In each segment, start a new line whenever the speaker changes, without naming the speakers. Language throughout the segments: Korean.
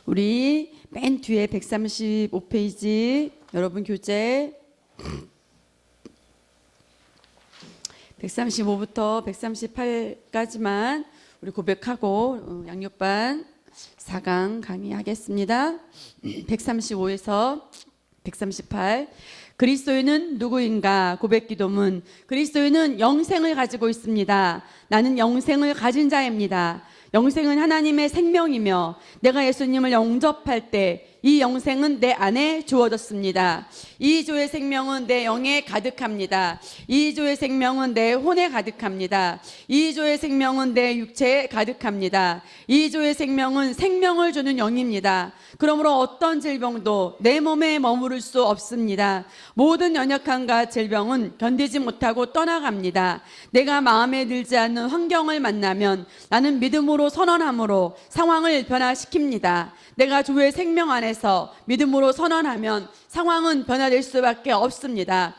우리 맨 뒤에 135페이지 여러분 교재 135부터 138까지만 우리 고백하고 양육반 4강 강의하겠습니다. 135에서 138 그리스도인은 누구인가? 고백기도문. 그리스도인은 영생을 가지고 있습니다. 나는 영생을 가진 자입니다. 영생은 하나님의 생명이며 내가 예수님을 영접할 때 이 영생은 내 안에 주어졌습니다. 이 조의 생명은 내 영에 가득합니다. 이 조의 생명은 내 혼에 가득합니다. 이 조의 생명은 내 육체에 가득합니다. 이 조의 생명은 생명을 주는 영입니다. 그러므로 어떤 질병도 내 몸에 머무를 수 없습니다. 모든 연약함과 질병은 견디지 못하고 떠나갑니다. 내가 마음에 들지 않는 환경을 만나면 나는 믿음으로 선언함으로 상황을 변화시킵니다. 내가 주의 생명 안에서 믿음으로 선언하면 상황은 변화될 수밖에 없습니다.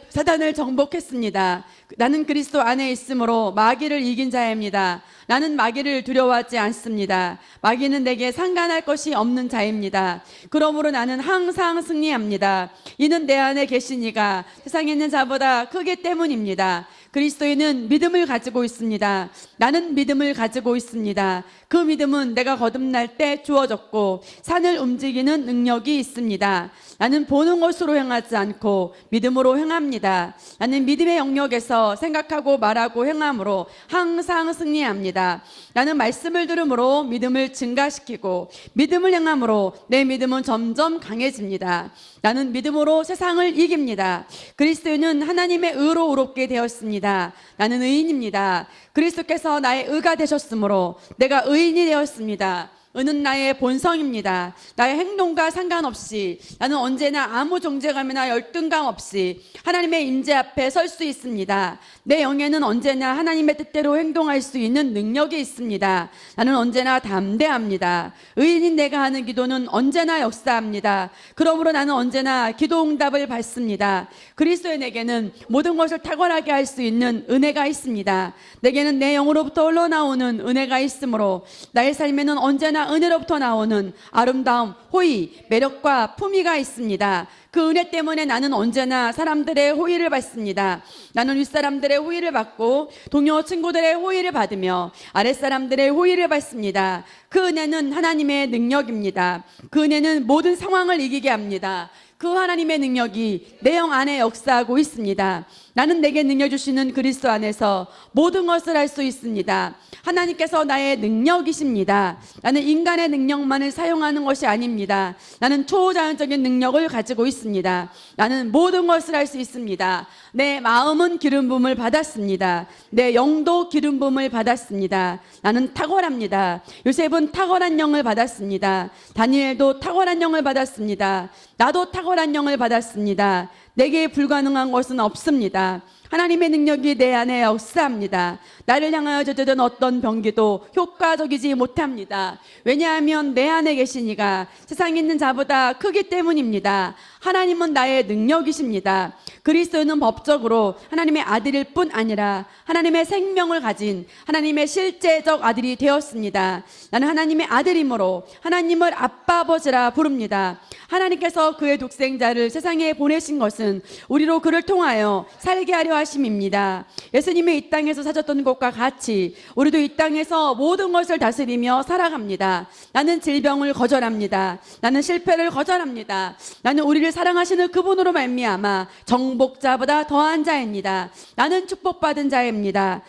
사단을 정복했습니다. 나는 그리스도 안에 있으므로 마귀를 이긴 자입니다. 나는 마귀를 두려워하지 않습니다. 마귀는 내게 상관할 것이 없는 자입니다. 그러므로 나는 항상 승리합니다. 이는 내 안에 계시니가 세상에 있는 자보다 크기 때문입니다. 그리스도인은 믿음을 가지고 있습니다. 나는 믿음을 가지고 있습니다. 그 믿음은 내가 거듭날 때 주어졌고 산을 움직이는 능력이 있습니다. 나는 보는 것으로 행하지 않고 믿음으로 행합니다. 나는 믿음의 영역에서 생각하고 말하고 행함으로 항상 승리합니다. 나는 말씀을 들음으로 믿음을 증가시키고 믿음을 행함으로 내 믿음은 점점 강해집니다. 나는 믿음으로 세상을 이깁니다. 그리스도인은 하나님의 의로 의롭게 되었습니다. 나는 의인입니다. 그리스도께서 나의 의가 되셨으므로 내가 의인이 되었습니다. 의는 나의 본성입니다. 나의 행동과 상관없이 나는 언제나 아무 정죄감이나 열등감 없이 하나님의 임재 앞에 설 수 있습니다. 내 영에는 언제나 하나님의 뜻대로 행동할 수 있는 능력이 있습니다. 나는 언제나 담대합니다. 의인인 내가 하는 기도는 언제나 역사합니다. 그러므로 나는 언제나 기도 응답을 받습니다. 그리스도인에게는 모든 것을 탁월하게 할 수 있는 은혜가 있습니다. 내게는 내 영으로부터 흘러나오는 은혜가 있으므로 나의 삶에는 언제나 은혜로부터 나오는 아름다움, 호의, 매력과 품위가 있습니다. 그 은혜 때문에 나는 언제나 사람들의 호의를 받습니다. 나는 윗사람들의 호의를 받고 동료 친구들의 호의를 받으며 아랫사람들의 호의를 받습니다. 그 은혜는 하나님의 능력입니다. 그 은혜는 모든 상황을 이기게 합니다. 그 하나님의 능력이 내 영 안에 역사하고 있습니다. 나는 내게 능력 주시는 그리스도 안에서 모든 것을 할 수 있습니다. 하나님께서 나의 능력이십니다. 나는 인간의 능력만을 사용하는 것이 아닙니다. 나는 초자연적인 능력을 가지고 있습니다. 나는 모든 것을 할 수 있습니다. 내 마음은 기름 부음을 받았습니다. 내 영도 기름 부음을 받았습니다. 나는 탁월합니다. 요셉은 탁월한 영을 받았습니다. 다니엘도 탁월한 영을 받았습니다. 나도 탁월한 영을 받았습니다. 내게 불가능한 것은 없습니다. 하나님의 능력이 내 안에 역사합니다. 나를 향하여 저지른 어떤 병기도 효과적이지 못합니다. 왜냐하면 내 안에 계시니가 세상에 있는 자보다 크기 때문입니다. 하나님은 나의 능력이십니다. 그리스도는 법적으로 하나님의 아들일 뿐 아니라 하나님의 생명을 가진 하나님의 실제적 아들이 되었습니다. 나는 하나님의 아들이므로 하나님을 아빠 아버지라 부릅니다. 하나님께서 그의 독생자를 세상에 보내신 것은 우리로 그를 통하여 살게 하려 하심입니다. 예수님이 이 땅에서 사셨던 것과 같이 우리도 이 땅에서 모든 것을 다스리며 살아갑니다. 나는 질병을 거절합니다. 나는 실패를 거절합니다. 나는 우리를 사랑하시는 그분으로 말미암아 정복자보다 더한 자입니다. 나는 축복받은 자입니다.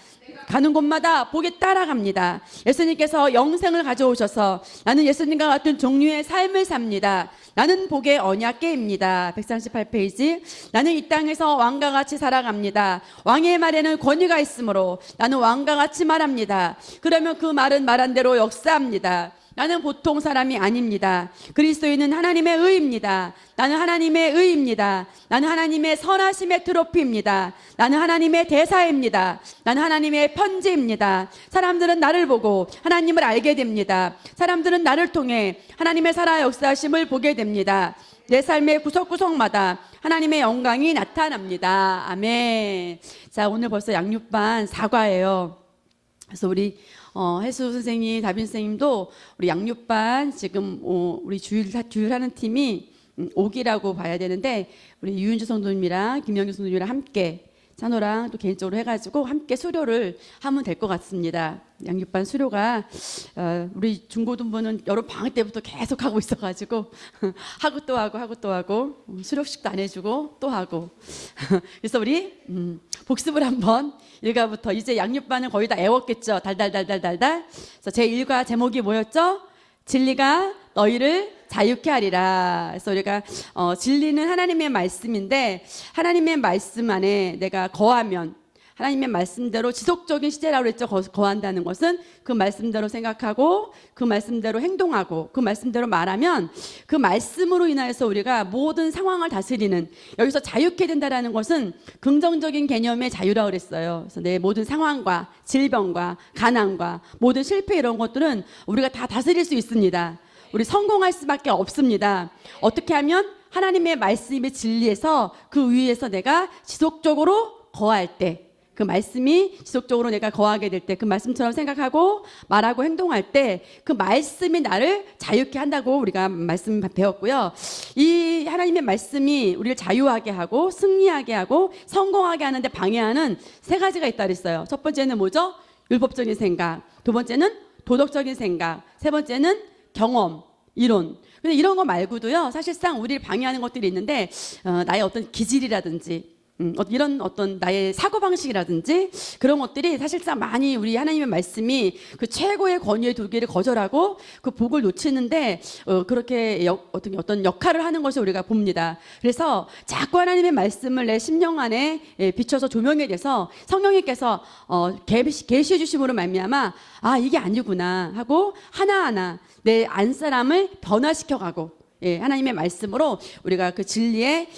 가는 곳마다 복이 따라갑니다. 예수님께서 영생을 가져오셔서 나는 예수님과 같은 종류의 삶을 삽니다. 나는 복의 언약궤입니다. 138페이지. 나는 이 땅에서 왕과 같이 살아갑니다. 왕의 말에는 권위가 있으므로 나는 왕과 같이 말합니다. 그러면 그 말은 말한 대로 역사합니다. 나는 보통 사람이 아닙니다. 그리스도인은 하나님의 의입니다. 나는 하나님의 의입니다. 나는 하나님의 선하심의 트로피입니다. 나는 하나님의 대사입니다. 나는 하나님의 편지입니다. 사람들은 나를 보고 하나님을 알게 됩니다. 사람들은 나를 통해 하나님의 살아 역사하심을 보게 됩니다. 내 삶의 구석구석마다 하나님의 영광이 나타납니다. 아멘. 자, 오늘 벌써 양육반 4과예요. 그래서 우리 해수 선생님, 다빈 선생님도 우리 양육반 지금 우리 주일하는 팀이 5기라고 봐야 되는데 우리 유윤주 성도님이랑 김영규 성도님이랑 함께 찬호랑 또 개인적으로 해가지고 함께 수료를 하면 될 것 같습니다. 양육반 수료가 우리 중고등부는 여름 방학 때부터 계속 하고 있어가지고 하고 또 하고 수료식도 안 해주고 또 하고 그래서 우리 복습을 한번 1과부터 이제 양육반은 거의 다 애웠겠죠. 달달달달달달. 그래서 제 1과 제목이 뭐였죠? 진리가 너희를 자유케 하리라. 그래서 우리가 진리는 하나님의 말씀인데 하나님의 말씀 안에 내가 거하면 하나님의 말씀대로 지속적인 시제라고 그랬죠. 거한다는 것은 그 말씀대로 생각하고 그 말씀대로 행동하고 그 말씀대로 말하면 그 말씀으로 인하여서 우리가 모든 상황을 다스리는 여기서 자유케 된다라는 것은 긍정적인 개념의 자유라고 그랬어요. 그래서 내 모든 상황과 질병과 가난과 모든 실패 이런 것들은 우리가 다 다스릴 수 있습니다. 우리 성공할 수밖에 없습니다. 어떻게 하면 하나님의 말씀의 진리에서 그 위에서 내가 지속적으로 거할 때 그 말씀이 지속적으로 내가 거하게 될 때 그 말씀처럼 생각하고 말하고 행동할 때 그 말씀이 나를 자유케 한다고 우리가 말씀 배웠고요. 이 하나님의 말씀이 우리를 자유하게 하고 승리하게 하고 성공하게 하는데 방해하는 3가지가 있다 그랬어요. 첫 번째는 뭐죠? 율법적인 생각. 두 번째는 도덕적인 생각. 세 번째는 경험, 이론. 근데 이런 거 말고도요, 사실상 우리를 방해하는 것들이 있는데, 나의 어떤 기질이라든지, 이런 어떤 나의 사고방식이라든지, 그런 것들이 사실상 많이 우리 하나님의 말씀이 그 최고의 권위의 두기를 거절하고 그 복을 놓치는데, 그렇게 어떤 역할을 하는 것을 우리가 봅니다. 그래서 자꾸 하나님의 말씀을 내 심령 안에 비춰서 조명에 대해서 성령님께서 계시해 주심으로 말미암아 이게 아니구나 하고 하나하나 내 안사람을 변화시켜가고 하나님의 말씀으로 우리가 그 진리에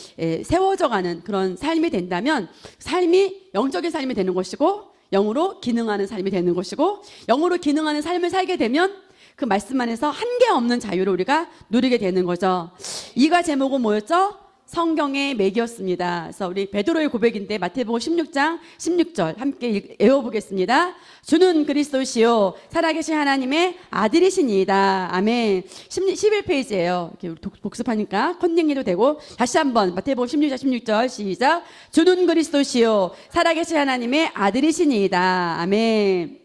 세워져가는 그런 삶이 된다면 삶이 영적인 삶이 되는 것이고 영으로 기능하는 삶이 되는 것이고 영으로 기능하는 삶을 살게 되면 그 말씀 안에서 한계 없는 자유를 우리가 누리게 되는 거죠. 2가 제목은 뭐였죠? 성경의 맥이었습니다. 그래서 우리 베드로의 고백인데 마태복음 16장 16절 함께 외워보겠습니다. 주는 그리스도시요 살아계신 하나님의 아들이시니이다. 아멘. 11페이지예요. 이렇게 복습하니까 컨닝해도 되고 다시 한번 마태복음 16장 16절 시작. 주는 그리스도시요 살아계신 하나님의 아들이시니이다. 아멘.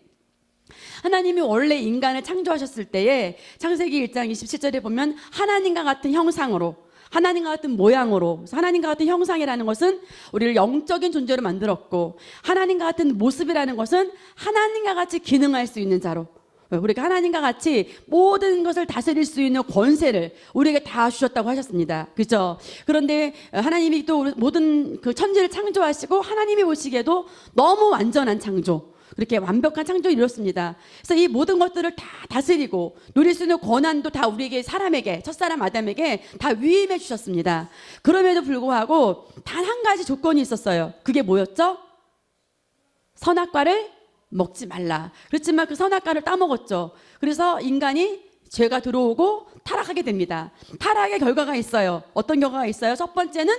하나님이 원래 인간을 창조하셨을 때에 창세기 1장 27절에 보면 하나님과 같은 형상으로 하나님과 같은 모양으로 하나님과 같은 형상이라는 것은 우리를 영적인 존재로 만들었고 하나님과 같은 모습이라는 것은 하나님과 같이 기능할 수 있는 자로 우리가 하나님과 같이 모든 것을 다스릴 수 있는 권세를 우리에게 다 주셨다고 하셨습니다. 그렇죠? 그런데 하나님이 또 모든 그 천지를 창조하시고 하나님이 보시기에도 너무 완전한 창조 그렇게 완벽한 창조를 이뤘습니다. 그래서 이 모든 것들을 다 다스리고 누릴 수 있는 권한도 다 우리에게 사람에게 첫사람 아담에게 다 위임해 주셨습니다. 그럼에도 불구하고 단 한 가지 조건이 있었어요. 그게 뭐였죠? 선악과를 먹지 말라. 그렇지만 그 선악과를 따먹었죠. 그래서 인간이 죄가 들어오고 타락하게 됩니다. 타락의 결과가 있어요. 어떤 결과가 있어요? 첫 번째는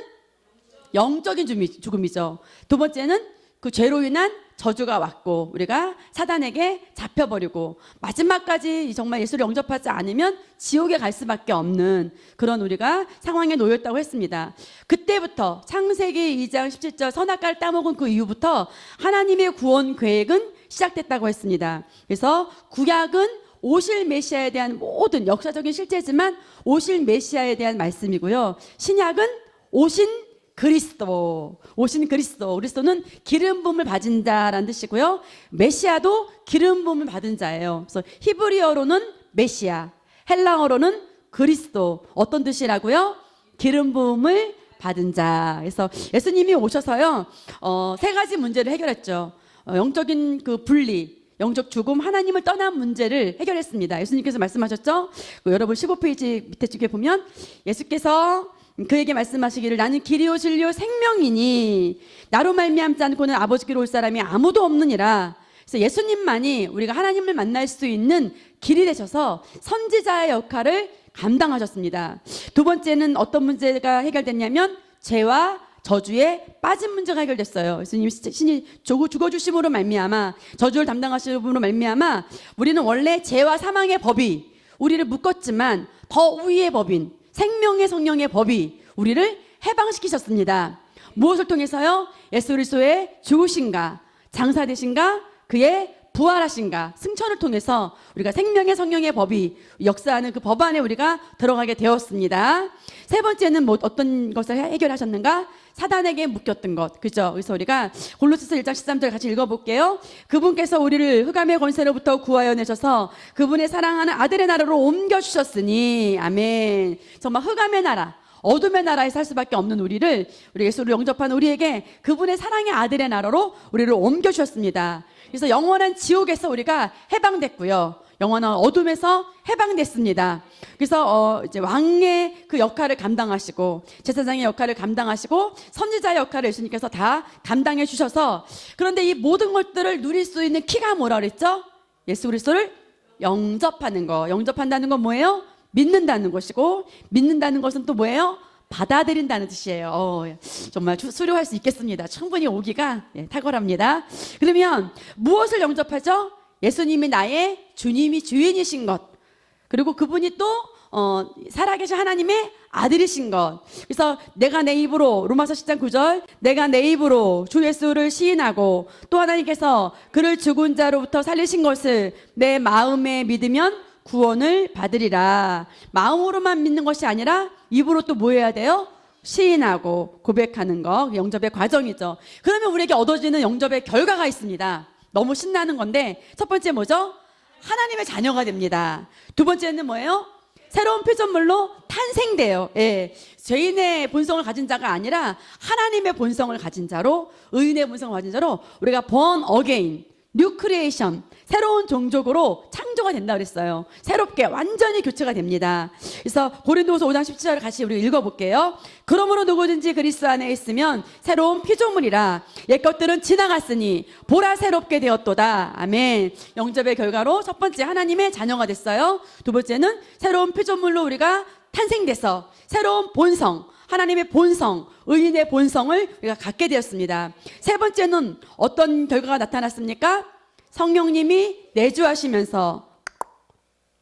영적인 죽음이죠. 두 번째는 그 죄로 인한 저주가 왔고 우리가 사단에게 잡혀버리고 마지막까지 정말 예수를 영접하지 않으면 지옥에 갈 수밖에 없는 그런 우리가 상황에 놓였다고 했습니다. 그때부터 창세기 2장 17절 선악과를 따먹은 그 이후부터 하나님의 구원 계획은 시작됐다고 했습니다. 그래서 구약은 오실 메시아에 대한 모든 역사적인 실제지만 오실 메시아에 대한 말씀이고요. 신약은 오신 그리스도는 기름 부음을 받은 자라는 뜻이고요. 메시아도 기름 부음을 받은 자예요. 그래서 히브리어로는 메시아, 헬라어로는 그리스도. 어떤 뜻이라고요? 기름 부음을 받은 자. 그래서 예수님이 오셔서요, 3가지 문제를 해결했죠. 영적인 그 분리, 영적 죽음, 하나님을 떠난 문제를 해결했습니다. 예수님께서 말씀하셨죠? 여러분 15페이지 밑에 쪽에 보면 예수께서 그에게 말씀하시기를 나는 길이요 진리요 생명이니 나로 말미암지 않고는 아버지께로 올 사람이 아무도 없느니라. 그래서 예수님만이 우리가 하나님을 만날 수 있는 길이 되셔서 선지자의 역할을 감당하셨습니다. 두 번째는 어떤 문제가 해결됐냐면 죄와 저주에 빠진 문제가 해결됐어요. 예수님 신이 죽어주심으로 말미암아 저주를 담당하심으로 말미암아 우리는 원래 죄와 사망의 법이 우리를 묶었지만 더 위의 법인 생명의 성령의 법이 우리를 해방시키셨습니다. 무엇을 통해서요? 예수 그리스도의 죽으신가 장사되신가 그의 부활하신가 승천을 통해서 우리가 생명의 성령의 법이 역사하는 그 법 안에 우리가 들어가게 되었습니다. 세 번째는 어떤 것을 해결하셨는가? 사단에게 묶였던 것. 그죠? 그래서 우리가 골로새서 1장 13절 같이 읽어볼게요. 그분께서 우리를 흑암의 권세로부터 구하여 내셔서 그분의 사랑하는 아들의 나라로 옮겨주셨으니 아멘. 정말 흑암의 나라 어둠의 나라에 살 수밖에 없는 우리 예수를 영접한 우리에게 그분의 사랑의 아들의 나라로 우리를 옮겨주셨습니다. 그래서 영원한 지옥에서 우리가 해방됐고요. 영원한 어둠에서 해방됐습니다. 그래서 이제 왕의 그 역할을 감당하시고 제사장의 역할을 감당하시고 선지자의 역할을 예수님께서 다 감당해 주셔서 그런데 이 모든 것들을 누릴 수 있는 키가 뭐라 그랬죠? 예수 그리스도를 영접하는 거. 영접한다는 건 뭐예요? 믿는다는 것이고 믿는다는 것은 또 뭐예요? 받아들인다는 뜻이에요. 정말 수료할 수 있겠습니다. 충분히 오기가 탁월합니다. 그러면 무엇을 영접하죠? 예수님이 나의 주님이 주인이신 것 그리고 그분이 또 살아계신 하나님의 아들이신 것. 그래서 내가 내 입으로 로마서 10장 9절 내가 내 입으로 주 예수를 시인하고 또 하나님께서 그를 죽은 자로부터 살리신 것을 내 마음에 믿으면 구원을 받으리라. 마음으로만 믿는 것이 아니라 입으로 또 뭐 해야 돼요? 시인하고 고백하는 거. 영접의 과정이죠. 그러면 우리에게 얻어지는 영접의 결과가 있습니다. 너무 신나는 건데 첫 번째 뭐죠? 하나님의 자녀가 됩니다. 두 번째는 뭐예요? 새로운 피조물로 탄생돼요. 예. 죄인의 본성을 가진 자가 아니라 하나님의 본성을 가진 자로 의인의 본성을 가진 자로 우리가 born again, new creation 새로운 종족으로 창조가 된다 그랬어요. 새롭게 완전히 교체가 됩니다. 그래서 고린도후서 5장 17절을 같이 우리 읽어볼게요. 그러므로 누구든지 그리스도 안에 있으면 새로운 피조물이라 옛것들은 지나갔으니 보라 새롭게 되었도다. 아멘. 영접의 결과로 첫 번째 하나님의 자녀가 됐어요. 두 번째는 새로운 피조물로 우리가 탄생돼서 새로운 본성 하나님의 본성, 의인의 본성을 우리가 갖게 되었습니다. 세 번째는 어떤 결과가 나타났습니까? 성령님이 내주하시면서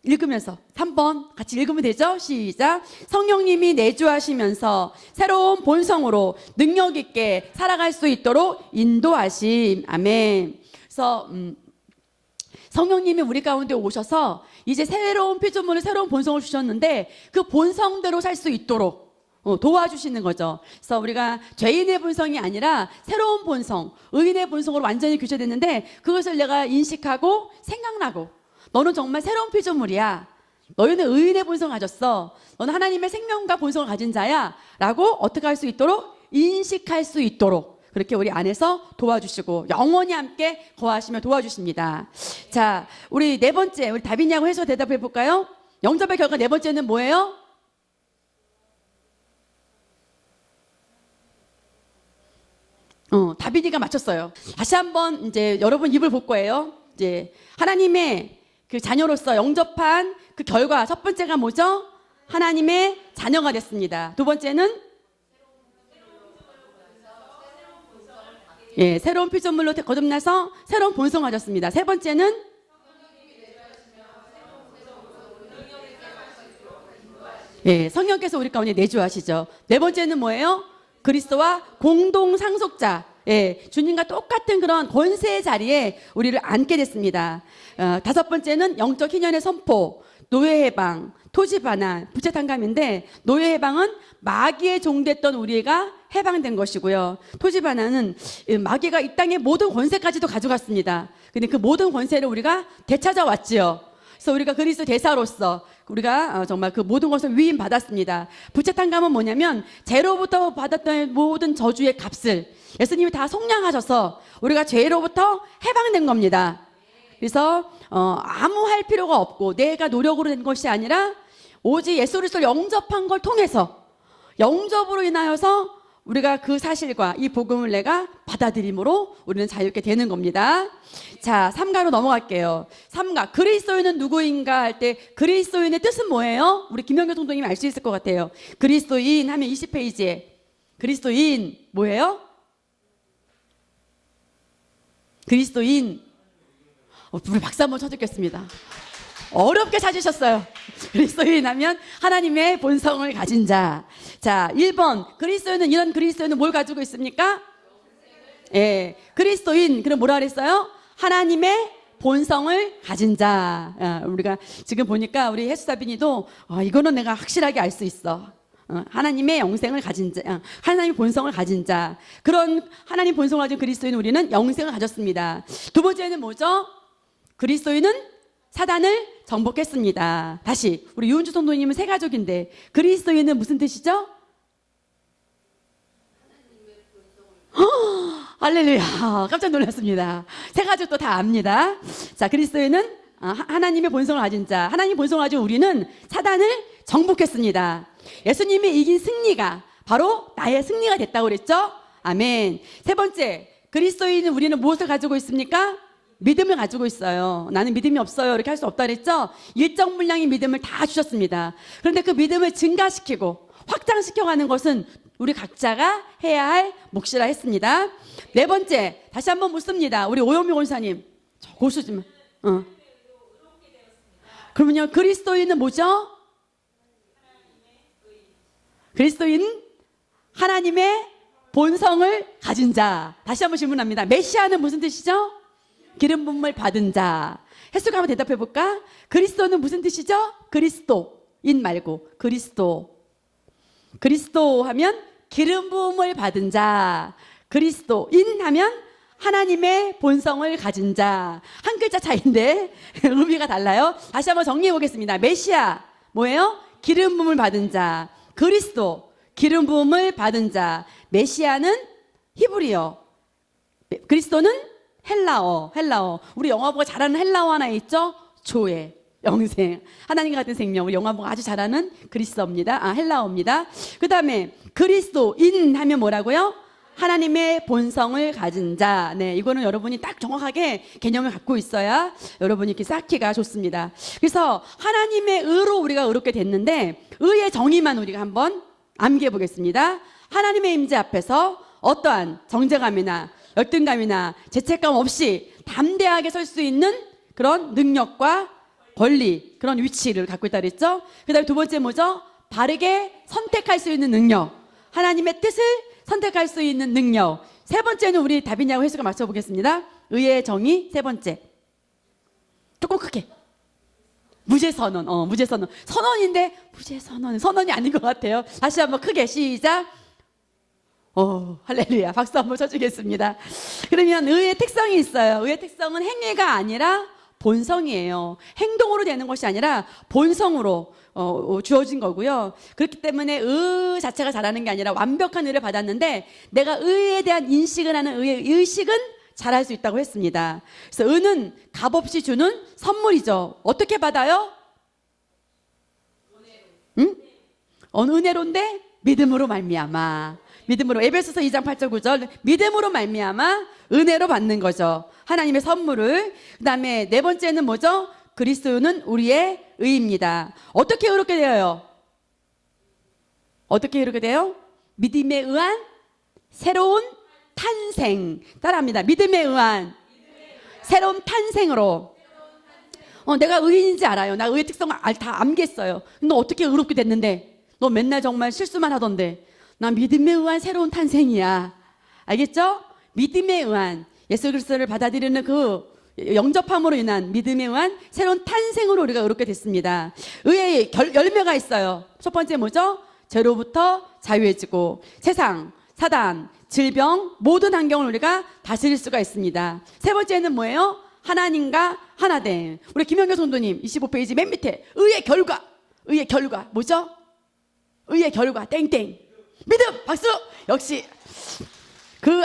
읽으면서 3번 같이 읽으면 되죠? 시작. 성령님이 내주하시면서 새로운 본성으로 능력 있게 살아갈 수 있도록 인도하심. 아멘. 그래서 성령님이 우리 가운데 오셔서 이제 새로운 피조물을 새로운 본성을 주셨는데 그 본성대로 살 수 있도록 도와주시는 거죠. 그래서 우리가 죄인의 본성이 아니라 새로운 본성, 의인의 본성으로 완전히 교체됐는데 그것을 내가 인식하고 생각나고 너는 정말 새로운 피조물이야. 너희는 의인의 본성을 가졌어. 너는 하나님의 생명과 본성을 가진 자야. 라고 어떻게 할 수 있도록? 인식할 수 있도록 그렇게 우리 안에서 도와주시고 영원히 함께 거하시며 도와주십니다. 자, 우리 네 번째 우리 답이냐고 해서 대답해 볼까요? 영접의 결과 네 번째는 뭐예요? 다비디가 맞췄어요. 다시 한번 이제 여러분 입을 볼 거예요. 이제 하나님의 그 자녀로서 영접한 그 결과 첫 번째가 뭐죠? 하나님의 자녀가 됐습니다. 두 번째는 새로운 피조물로 거듭나서 새로운 본성을 가졌습니다. 세 번째는 성령께서 우리 가운데 내주하시죠. 네 번째는 뭐예요? 그리스도와 공동 상속자, 주님과 똑같은 그런 권세의 자리에 우리를 앉게 됐습니다. 다섯 번째는 영적 희년의 선포, 노예 해방, 토지 반환, 부채 탕감인데 노예 해방은 마귀의 종됐던 우리가 해방된 것이고요. 토지 반환은 마귀가 이 땅의 모든 권세까지도 가져갔습니다. 근데 그 모든 권세를 우리가 되찾아왔지요. 그래서 우리가 그리스도 대사로서 우리가 정말 그 모든 것을 위임받았습니다. 부채 탕감은 뭐냐면 죄로부터 받았던 모든 저주의 값을 예수님이 다 속량하셔서 우리가 죄로부터 해방된 겁니다. 그래서 아무 할 필요가 없고 내가 노력으로 된 것이 아니라 오직 예수 그리스도를 영접한 걸 통해서 영접으로 인하여서 우리가 그 사실과 이 복음을 내가 받아들임으로 우리는 자유롭게 되는 겁니다. 자, 3가로 넘어갈게요. 3가 그리스도인은 누구인가 할 때 그리스도인의 뜻은 뭐예요? 우리 김영교 총독님이 알 수 있을 것 같아요. 그리스도인 하면 20페이지에 그리스도인 뭐예요? 그리스도인. 우리 박수 한번 쳐주겠습니다. 어렵게 찾으셨어요. 그리스도인 하면 하나님의 본성을 가진 자. 자, 1번. 그리스도인은, 이런 그리스도인은 뭘 가지고 있습니까? 예. 그리스도인. 그럼 뭐라 그랬어요? 하나님의 본성을 가진 자. 우리가 지금 보니까 우리 해수사빈이도 이거는 내가 확실하게 알 수 있어. 하나님의 영생을 가진 자, 하나님의 본성을 가진 자. 그런 하나님 본성을 가진 그리스도인 우리는 영생을 가졌습니다. 두 번째는 뭐죠? 그리스도인은 사단을 정복했습니다. 다시 우리 유은주 성도님은 세 가족인데 그리스도인은 무슨 뜻이죠? 할렐루야. 깜짝 놀랐습니다. 세 가족도 다 압니다. 자, 그리스도인은 하나님의 본성을 가진 자. 하나님의 본성을 가진 우리는 사단을 정복했습니다. 예수님이 이긴 승리가 바로 나의 승리가 됐다고 그랬죠? 아멘. 세 번째, 그리스도인은 우리는 무엇을 가지고 있습니까? 믿음을 가지고 있어요. 나는 믿음이 없어요. 이렇게 할 수 없다 그랬죠? 일정 분량의 믿음을 다 주셨습니다. 그런데 그 믿음을 증가시키고 확장시켜가는 것은 우리 각자가 해야 할 몫이라 했습니다. 네 번째, 다시 한번 묻습니다. 우리 오영미 권사님, 저 고수 좀. 그러면요, 그리스도인은 뭐죠? 그리스도인 하나님의 본성을 가진 자. 다시 한번 질문합니다. 메시아는 무슨 뜻이죠? 기름 부음을 받은 자. 햇수가 한번 대답해 볼까? 그리스도는 무슨 뜻이죠? 그리스도인 말고 그리스도. 그리스도 하면 기름 부음을 받은 자. 그리스도인 하면 하나님의 본성을 가진 자. 한 글자 차이인데 의미가 달라요. 다시 한번 정리해 보겠습니다. 메시아 뭐예요? 기름 부음을 받은 자. 그리스도 기름 부음을 받은 자. 메시아는 히브리어. 그리스도는 헬라어. 우리 영화보가 잘하는 헬라어 하나 있죠? 조회, 영생, 하나님과 같은 생명. 우리 영화보가 아주 잘하는 그리스어입니다. 헬라어입니다. 그 다음에 그리스도인 하면 뭐라고요? 하나님의 본성을 가진 자. 네, 이거는 여러분이 딱 정확하게 개념을 갖고 있어야 여러분이 이렇게 쌓기가 좋습니다. 그래서 하나님의 의로 우리가 의롭게 됐는데 의의 정의만 우리가 한번 암기해 보겠습니다. 하나님의 임재 앞에서 어떠한 정죄감이나 열등감이나 죄책감 없이 담대하게 설 수 있는 그런 능력과 권리, 그런 위치를 갖고 있다 그랬죠? 그 다음에 두 번째 뭐죠? 바르게 선택할 수 있는 능력. 하나님의 뜻을 선택할 수 있는 능력. 세 번째는 우리 답이냐고 해석을 맞춰보겠습니다. 의의 정의 세 번째. 조금 크게. 무죄선언. 무죄선언. 선언인데 무죄선언. 선언이 아닌 것 같아요. 다시 한번 크게 시작. 할렐루야. 박수 한번 쳐주겠습니다. 그러면 의의 특성이 있어요. 의의 특성은 행위가 아니라 본성이에요. 행동으로 되는 것이 아니라 본성으로 주어진 거고요. 그렇기 때문에 의 자체가 잘하는 게 아니라 완벽한 의를 받았는데 내가 의에 대한 인식을 하는 의의 의식은 잘할 수 있다고 했습니다. 그래서 의는 값없이 주는 선물이죠. 어떻게 받아요? 응? 은혜로인데 믿음으로 말미암아. 믿음으로. 에베소서 2장 8절 9절 믿음으로 말미암아 은혜로 받는 거죠. 하나님의 선물을. 그 다음에 네 번째는 뭐죠? 그리스도는 우리의 의입니다. 어떻게 의롭게 되어요? 어떻게 의롭게 돼요? 믿음에 의한 새로운 탄생. 따라합니다. 믿음에 의한 새로운 탄생으로. 내가 의인인지 알아요. 나 의의 특성을 다 암겠어요. 너 어떻게 의롭게 됐는데? 너 맨날 정말 실수만 하던데. 나 믿음에 의한 새로운 탄생이야. 알겠죠? 믿음에 의한 예수 그리스도를 받아들이는 그 영접함으로 인한 믿음에 의한 새로운 탄생으로 우리가 의롭게 됐습니다. 의의 열매가 있어요. 첫 번째 뭐죠? 죄로부터 자유해지고 세상, 사단, 질병, 모든 환경을 우리가 다스릴 수가 있습니다. 세 번째는 뭐예요? 하나님과 하나됨. 우리 김영교 성도님 25페이지 맨 밑에 의의 결과. 의의 결과 뭐죠? 의의 결과 땡땡. 믿음 박수. 역시 그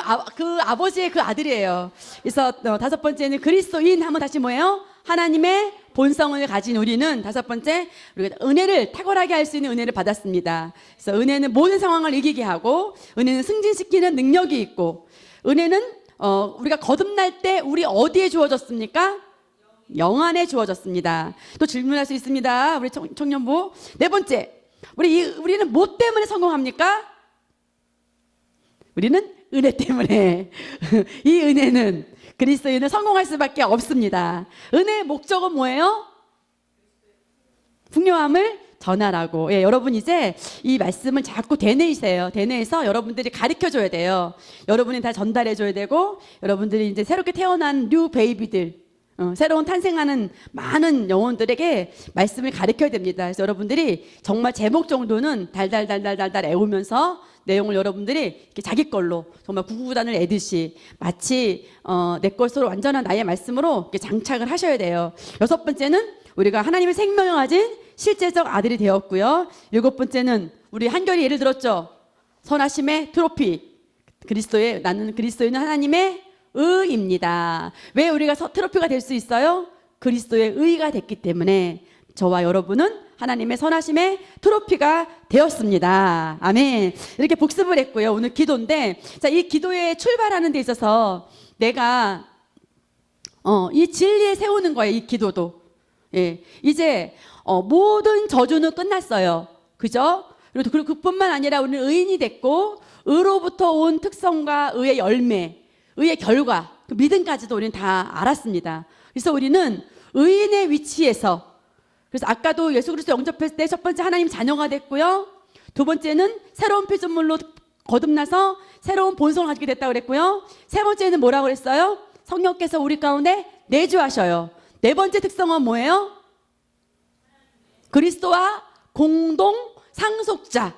아버지의 그 아들이에요. 그래서 다섯 번째는 그리스도인 하면 다시 뭐예요? 하나님의 본성을 가진 우리는 다섯 번째 우리가 은혜를 탁월하게 할 수 있는 은혜를 받았습니다. 그래서 은혜는 모든 상황을 이기게 하고 은혜는 승진시키는 능력이 있고 은혜는 우리가 거듭날 때 우리 어디에 주어졌습니까? 영 안에 주어졌습니다. 또 질문할 수 있습니다. 우리 청년부 네 번째 우리는 뭐 때문에 성공합니까? 우리는 은혜 때문에 이 은혜는 그리스도인은 성공할 수밖에 없습니다. 은혜의 목적은 뭐예요? 풍요함을 전하라고. 예, 여러분 이제 이 말씀을 자꾸 되뇌이세요. 되뇌해서 여러분들이 가르쳐줘야 돼요. 여러분이 다 전달해줘야 되고, 여러분들이 이제 새롭게 태어난 뉴 베이비들, 새로운 탄생하는 많은 영혼들에게 말씀을 가르쳐야 됩니다. 그래서 여러분들이 정말 제목 정도는 달달달달달달 애우면서 내용을 여러분들이 이렇게 자기 걸로 정말 구구단을 애듯이 마치 내 것으로 완전한 나의 말씀으로 이렇게 장착을 하셔야 돼요. 6번째는 우리가 하나님의 생명을 가진 실제적 아들이 되었고요. 7번째는 우리 한결이 예를 들었죠. 선하심의 트로피. 나는 그리스도인은 하나님의 의입니다. 왜 우리가 트로피가 될 수 있어요? 그리스도의 의가 됐기 때문에 저와 여러분은 하나님의 선하심의 트로피가 되었습니다. 아멘. 이렇게 복습을 했고요. 오늘 기도인데, 자, 이 기도에 출발하는 데 있어서 내가 이 진리에 세우는 거예요. 이 기도도. 예, 이제 모든 저주는 끝났어요. 그죠? 그리고 그뿐만 아니라 우리는 의인이 됐고, 의로부터 온 특성과 의의 열매, 의의 결과, 그 믿음까지도 우리는 다 알았습니다. 그래서 우리는 의인의 위치에서, 그래서 아까도 예수 그리스도 영접했을 때 첫 번째 하나님 자녀가 됐고요. 두 번째는 새로운 피조물로 거듭나서 새로운 본성을 가지게 됐다고 그랬고요. 세 번째는 뭐라고 그랬어요? 성령께서 우리 가운데 내주하셔요. 네 번째 특성은 뭐예요? 그리스도와 공동 상속자,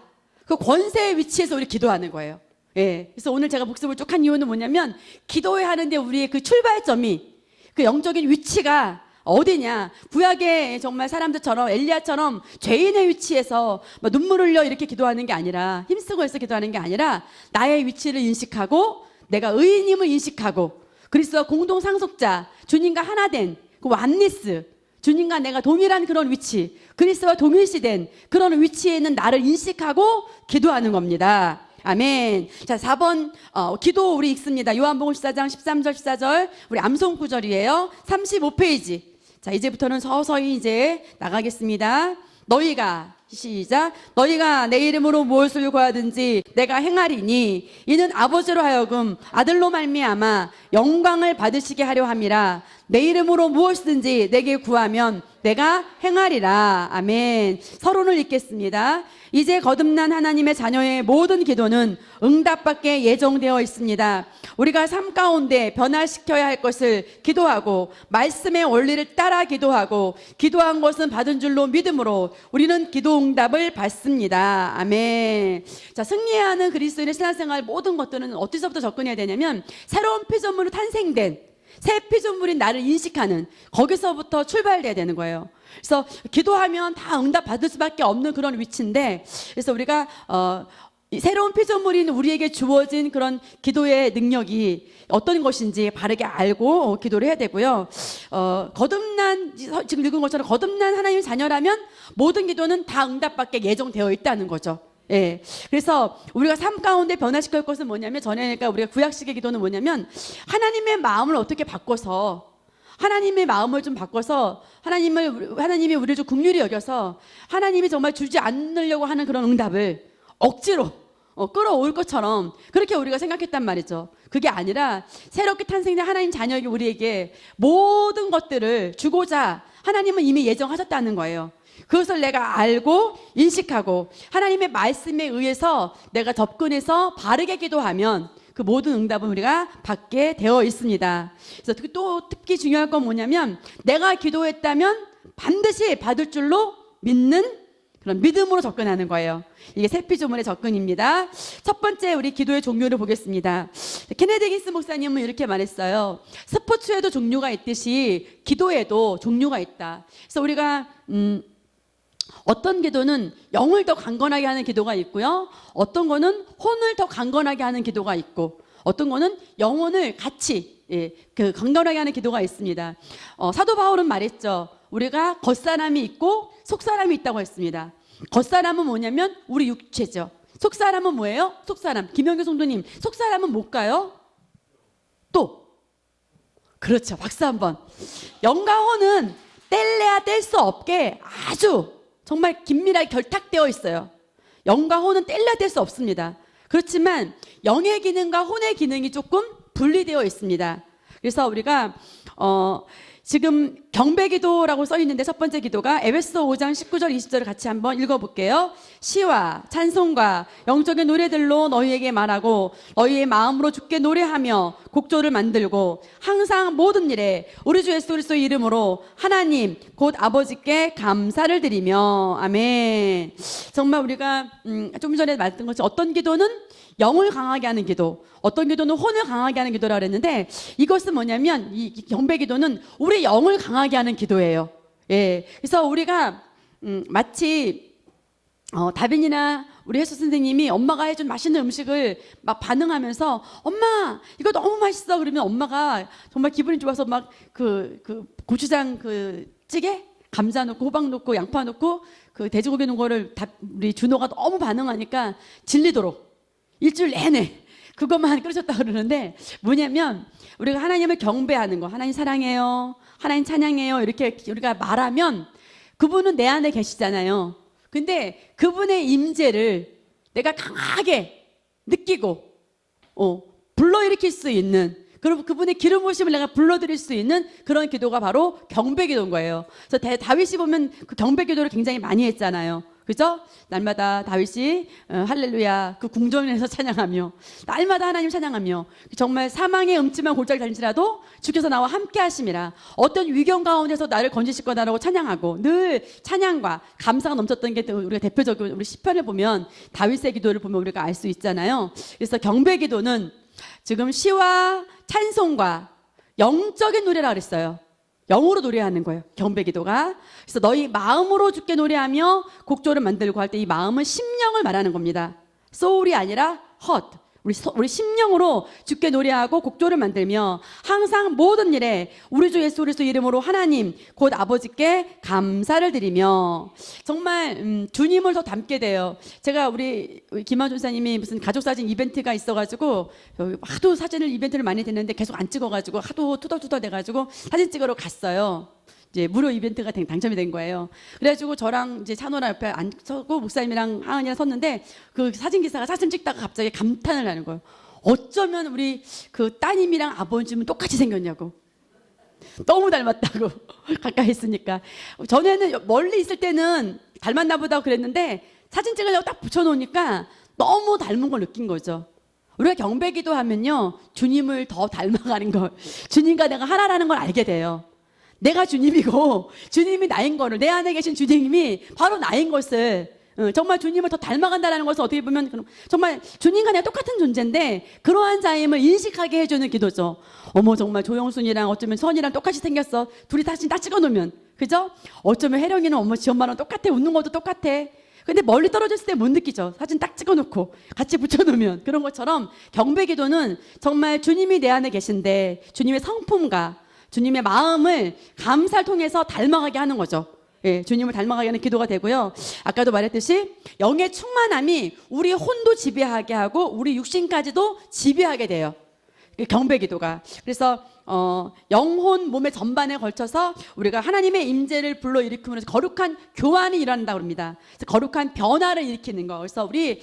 그 권세의 위치에서 우리 기도하는 거예요. 예. 그래서 오늘 제가 복습을 쭉 한 이유는 뭐냐면, 기도해야 하는데 우리의 그 출발점이, 그 영적인 위치가 어디냐. 구약의 정말 사람들처럼 엘리야처럼 죄인의 위치에서 막 눈물 흘려 이렇게 기도하는 게 아니라, 힘쓰고 해서 기도하는 게 아니라, 나의 위치를 인식하고 내가 의인임을 인식하고 그리스도와 공동 상속자, 주님과 하나 된 그 완니스, 주님과 내가 동일한 그런 위치, 그리스도와 동일시된 그런 위치에 있는 나를 인식하고 기도하는 겁니다. 아멘. 자, 4번 기도 우리 읽습니다. 요한복음 14장 13절 14절 우리 암송 구절이에요. 35페이지. 자, 이제부터는 서서히 이제 나가겠습니다. 너희가 시작. 너희가 내 이름으로 무엇을 구하든지 내가 행하리니 이는 아버지로 하여금 아들로 말미암아 영광을 받으시게 하려 함이라. 내 이름으로 무엇이든지 내게 구하면 내가 행하리라. 아멘. 서론을 읽겠습니다. 이제 거듭난 하나님의 자녀의 모든 기도는 응답받게 예정되어 있습니다. 우리가 삶 가운데 변화시켜야 할 것을 기도하고 말씀의 원리를 따라 기도하고 기도한 것은 받은 줄로 믿음으로 우리는 기도 응답을 받습니다. 아멘. 자, 승리하는 그리스도인의 신앙생활 모든 것들은 어디서부터 접근해야 되냐면, 새로운 피조물로 탄생된 새 피조물인 나를 인식하는 거기서부터 출발돼야 되는 거예요. 그래서 기도하면 다 응답 받을 수밖에 없는 그런 위치인데, 그래서 우리가 새로운 피조물인 우리에게 주어진 그런 기도의 능력이 어떤 것인지 바르게 알고 기도를 해야 되고요. 지금 읽은 것처럼 거듭난 하나님의 자녀라면 모든 기도는 다 응답받게 예정되어 있다는 거죠. 예. 그래서 우리가 삶 가운데 변화시킬 것은 뭐냐면, 그러니까 우리가 구약식의 기도는 뭐냐면, 하나님의 마음을 어떻게 바꿔서, 하나님의 마음을 좀 바꿔서 하나님이 우리를 좀 긍휼히 여겨서 하나님이 정말 주지 않으려고 하는 그런 응답을 억지로 끌어올 것처럼 그렇게 우리가 생각했단 말이죠. 그게 아니라 새롭게 탄생된 하나님 자녀에게 우리에게 모든 것들을 주고자 하나님은 이미 예정하셨다는 거예요. 그것을 내가 알고 인식하고 하나님의 말씀에 의해서 내가 접근해서 바르게 기도하면 그 모든 응답은 우리가 받게 되어 있습니다. 그래서 또 특히 중요한 건 뭐냐면, 내가 기도했다면 반드시 받을 줄로 믿는 그런 믿음으로 접근하는 거예요. 이게 새 피조물의 접근입니다. 첫 번째 우리 기도의 종류를 보겠습니다. 케네디 기스 목사님은 이렇게 말했어요. 스포츠에도 종류가 있듯이 기도에도 종류가 있다. 그래서 우리가 어떤 기도는 영을 더 강건하게 하는 기도가 있고요. 어떤 거는 혼을 더 강건하게 하는 기도가 있고, 어떤 거는 영혼을 같이 강건하게 하는 기도가 있습니다. 사도 바울은 말했죠. 우리가 겉사람이 있고 속사람이 있다고 했습니다. 겉사람은 뭐냐면 우리 육체죠. 속사람은 뭐예요? 속사람. 김영규 성도님, 속사람은 뭘까요? 또 그렇죠. 박수 한번. 영과 혼은 뗄래야 뗄 수 없게 아주 정말 긴밀하게 결탁되어 있어요. 영과 혼은 뗄래야 뗄 수 없습니다. 그렇지만 영의 기능과 혼의 기능이 조금 분리되어 있습니다. 그래서 우리가 지금 경배기도라고 써 있는데 첫 번째 기도가 에베소 5장 19절 20절을 같이 한번 읽어볼게요. 시와 찬송과 영적인 노래들로 너희에게 말하고 너희의 마음으로 주께 노래하며 곡조를 만들고 항상 모든 일에 우리 주 예수 그리스도의 이름으로 하나님 곧 아버지께 감사를 드리며 아멘. 정말 우리가 좀 전에 말했던 것처럼 어떤 기도는 영을 강하게 하는 기도, 어떤 기도는 혼을 강하게 하는 기도라고 그랬는데 이것은 뭐냐면 이 경배 기도는 우리 영을 강하게 하는 기도예요. 예. 그래서 우리가 마치 다빈이나 우리 혜수 선생님이 엄마가 해준 맛있는 음식을 막 반응하면서 엄마 이거 너무 맛있어 그러면 엄마가 정말 기분이 좋아서 막 그 고추장 그 찌개 감자 넣고 호박 넣고 양파 넣고 그 돼지고기 넣은 거를 우리 준호가 너무 반응하니까 질리도록 일주일 내내 그것만 끓으셨다 그러는데 뭐냐면 우리가 하나님을 경배하는 거, 하나님 사랑해요, 하나님 찬양해요 이렇게 우리가 말하면 그분은 내 안에 계시잖아요. 근데 그분의 임재를 내가 강하게 느끼고 불러일으킬 수 있는 그리고 그분의 기름 부으심을 내가 불러드릴 수 있는 그런 기도가 바로 경배 기도인 거예요. 그래서 다윗이 보면 그 경배 기도를 굉장히 많이 했잖아요. 그죠? 날마다 다윗이 할렐루야 그 궁전에서 찬양하며 날마다 하나님 찬양하며 정말 사망의 음침한 골짜기 달릴지라도 주께서 나와 함께 하심이라 어떤 위경 가운데서 나를 건지실 거다라고 찬양하고 늘 찬양과 감사가 넘쳤던 게 우리가 대표적인 우리 시편을 보면 다윗의 기도를 보면 우리가 알 수 있잖아요. 그래서 경배 기도는 지금 시와 찬송과 영적인 노래라 그랬어요. 영으로 노래하는 거예요. 경배 기도가. 그래서 너희 마음으로 주께 노래하며 곡조를 만들고 할 때 이 마음은 심령을 말하는 겁니다. soul이 아니라 heart. 우리 심령으로 주께 노래하고 곡조를 만들며 항상 모든 일에 우리 주 예수 그리스도 이름으로 하나님 곧 아버지께 감사를 드리며 정말 주님을 더 닮게 돼요. 제가 우리 김하준 사님이 무슨 가족사진 이벤트가 있어가지고 하도 사진을 이벤트를 많이 됐는데 계속 안 찍어가지고 하도 투덜투덜 돼가지고 사진 찍으러 갔어요. 이제 무료 이벤트가 당첨이 된 거예요. 그래가지고 저랑 이제 찬호랑 옆에 앉고 목사님이랑 하은이랑 섰는데 그 사진 기사가 사진 찍다가 갑자기 감탄을 하는 거예요. 어쩌면 우리 그 따님이랑 아버님은 똑같이 생겼냐고. 너무 닮았다고. 가까이 있으니까. 전에는 멀리 있을 때는 닮았나 보다 그랬는데 사진 찍으려고 딱 붙여놓으니까 너무 닮은 걸 느낀 거죠. 우리가 경배기도 하면요 주님을 더 닮아가는 걸, 주님과 내가 하나라는 걸 알게 돼요. 내가 주님이고 주님이 나인 거를, 내 안에 계신 주님이 바로 나인 것을, 정말 주님을 더 닮아간다는 것을 어떻게 보면 정말 주님과 내가 똑같은 존재인데 그러한 자임을 인식하게 해주는 기도죠. 어머 정말 조영순이랑 어쩌면 선이랑 똑같이 생겼어. 둘이 사진 딱 찍어놓으면 그죠? 어쩌면 혜령이는 어머 지 엄마랑 똑같아. 웃는 것도 똑같아. 근데 멀리 떨어졌을 때 못 느끼죠. 사진 딱 찍어놓고 같이 붙여놓으면. 그런 것처럼 경배기도는 정말 주님이 내 안에 계신데 주님의 성품과 주님의 마음을 감사를 통해서 닮아가게 하는 거죠. 예, 주님을 닮아가게 하는 기도가 되고요. 아까도 말했듯이 영의 충만함이 우리 혼도 지배하게 하고 우리 육신까지도 지배하게 돼요. 경배 기도가. 그래서 영혼 몸의 전반에 걸쳐서 우리가 하나님의 임재를 불러일으키면서 거룩한 교환이 일어난다고 합니다. 그래서 거룩한 변화를 일으키는 거. 그래서 우리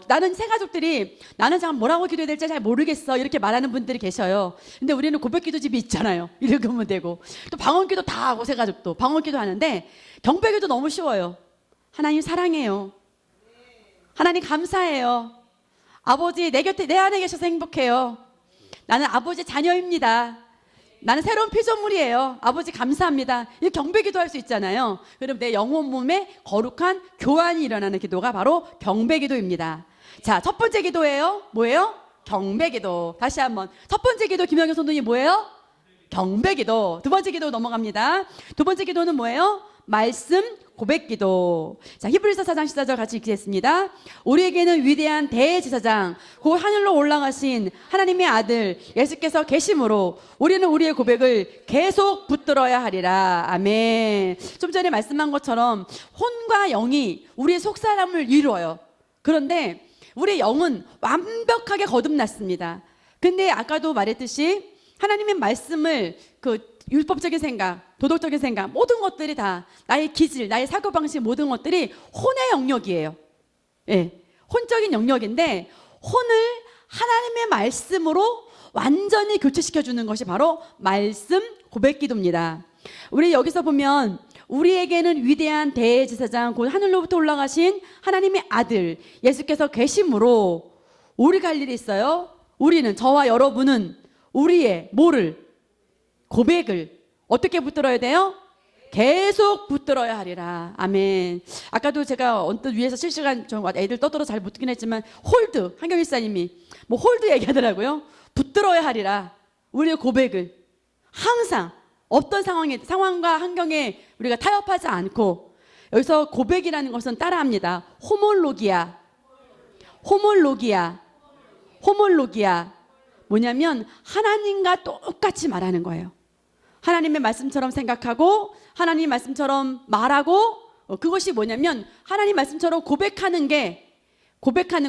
나는 새 가족들이 나는 참 뭐라고 기도해야 될지 잘 모르겠어 이렇게 말하는 분들이 계셔요. 근데 우리는 고백기도집이 있잖아요. 읽으면 되고 또 방언기도 다 하고 새 가족도 방언기도 하는데 경배기도 너무 쉬워요. 하나님 사랑해요. 하나님 감사해요. 아버지 내 곁에 내 안에 계셔서 행복해요. 나는 아버지 자녀입니다. 나는 새로운 피조물이에요. 아버지 감사합니다. 이 경배기도 할 수 있잖아요. 그럼 내 영혼 몸에 거룩한 교환이 일어나는 기도가 바로 경배기도입니다. 자, 첫 번째 기도예요. 뭐예요? 경배기도. 다시 한번. 첫 번째 기도 김영현 선생님 뭐예요? 경배기도. 두 번째 기도 넘어갑니다. 두 번째 기도는 뭐예요? 말씀 고백기도. 자, 히브리서 4장 14절 같이 읽겠습니다. 우리에게는 위대한 대제사장 곧 하늘로 올라가신 하나님의 아들 예수께서 계심으로 우리는 우리의 고백을 계속 붙들어야 하리라. 아멘. 좀 전에 말씀한 것처럼 혼과 영이 우리의 속사람을 이루어요. 그런데 우리의 영은 완벽하게 거듭났습니다. 근데 아까도 말했듯이 하나님의 말씀을 율법적인 생각, 도덕적인 생각, 모든 것들이 다 나의 기질, 나의 사고방식 모든 것들이 혼의 영역이에요. 예, 혼적인 영역인데 혼을 하나님의 말씀으로 완전히 교체시켜 주는 것이 바로 말씀 고백 기도입니다. 우리 여기서 보면 우리에게는 위대한 대제사장 곧 하늘로부터 올라가신 하나님의 아들 예수께서 계심으로 우리가 할 일이 있어요. 우리는, 저와 여러분은 우리의 뭐를, 고백을 어떻게 붙들어야 돼요? 계속 붙들어야 하리라. 아멘. 아까도 제가 언뜻 위에서 실시간 애들 떠들어 잘 못 듣긴 했지만 홀드, 한경일사님이 뭐 홀드 얘기하더라고요. 붙들어야 하리라. 우리의 고백을 항상 어떤 상황과 환경에 우리가 타협하지 않고, 여기서 고백이라는 것은 따라합니다. 호몰로기아. 뭐냐면 하나님과 똑같이 말하는 거예요. 하나님의 말씀처럼 생각하고 하나님 말씀처럼 말하고, 그것이 뭐냐면 하나님 말씀처럼 고백하는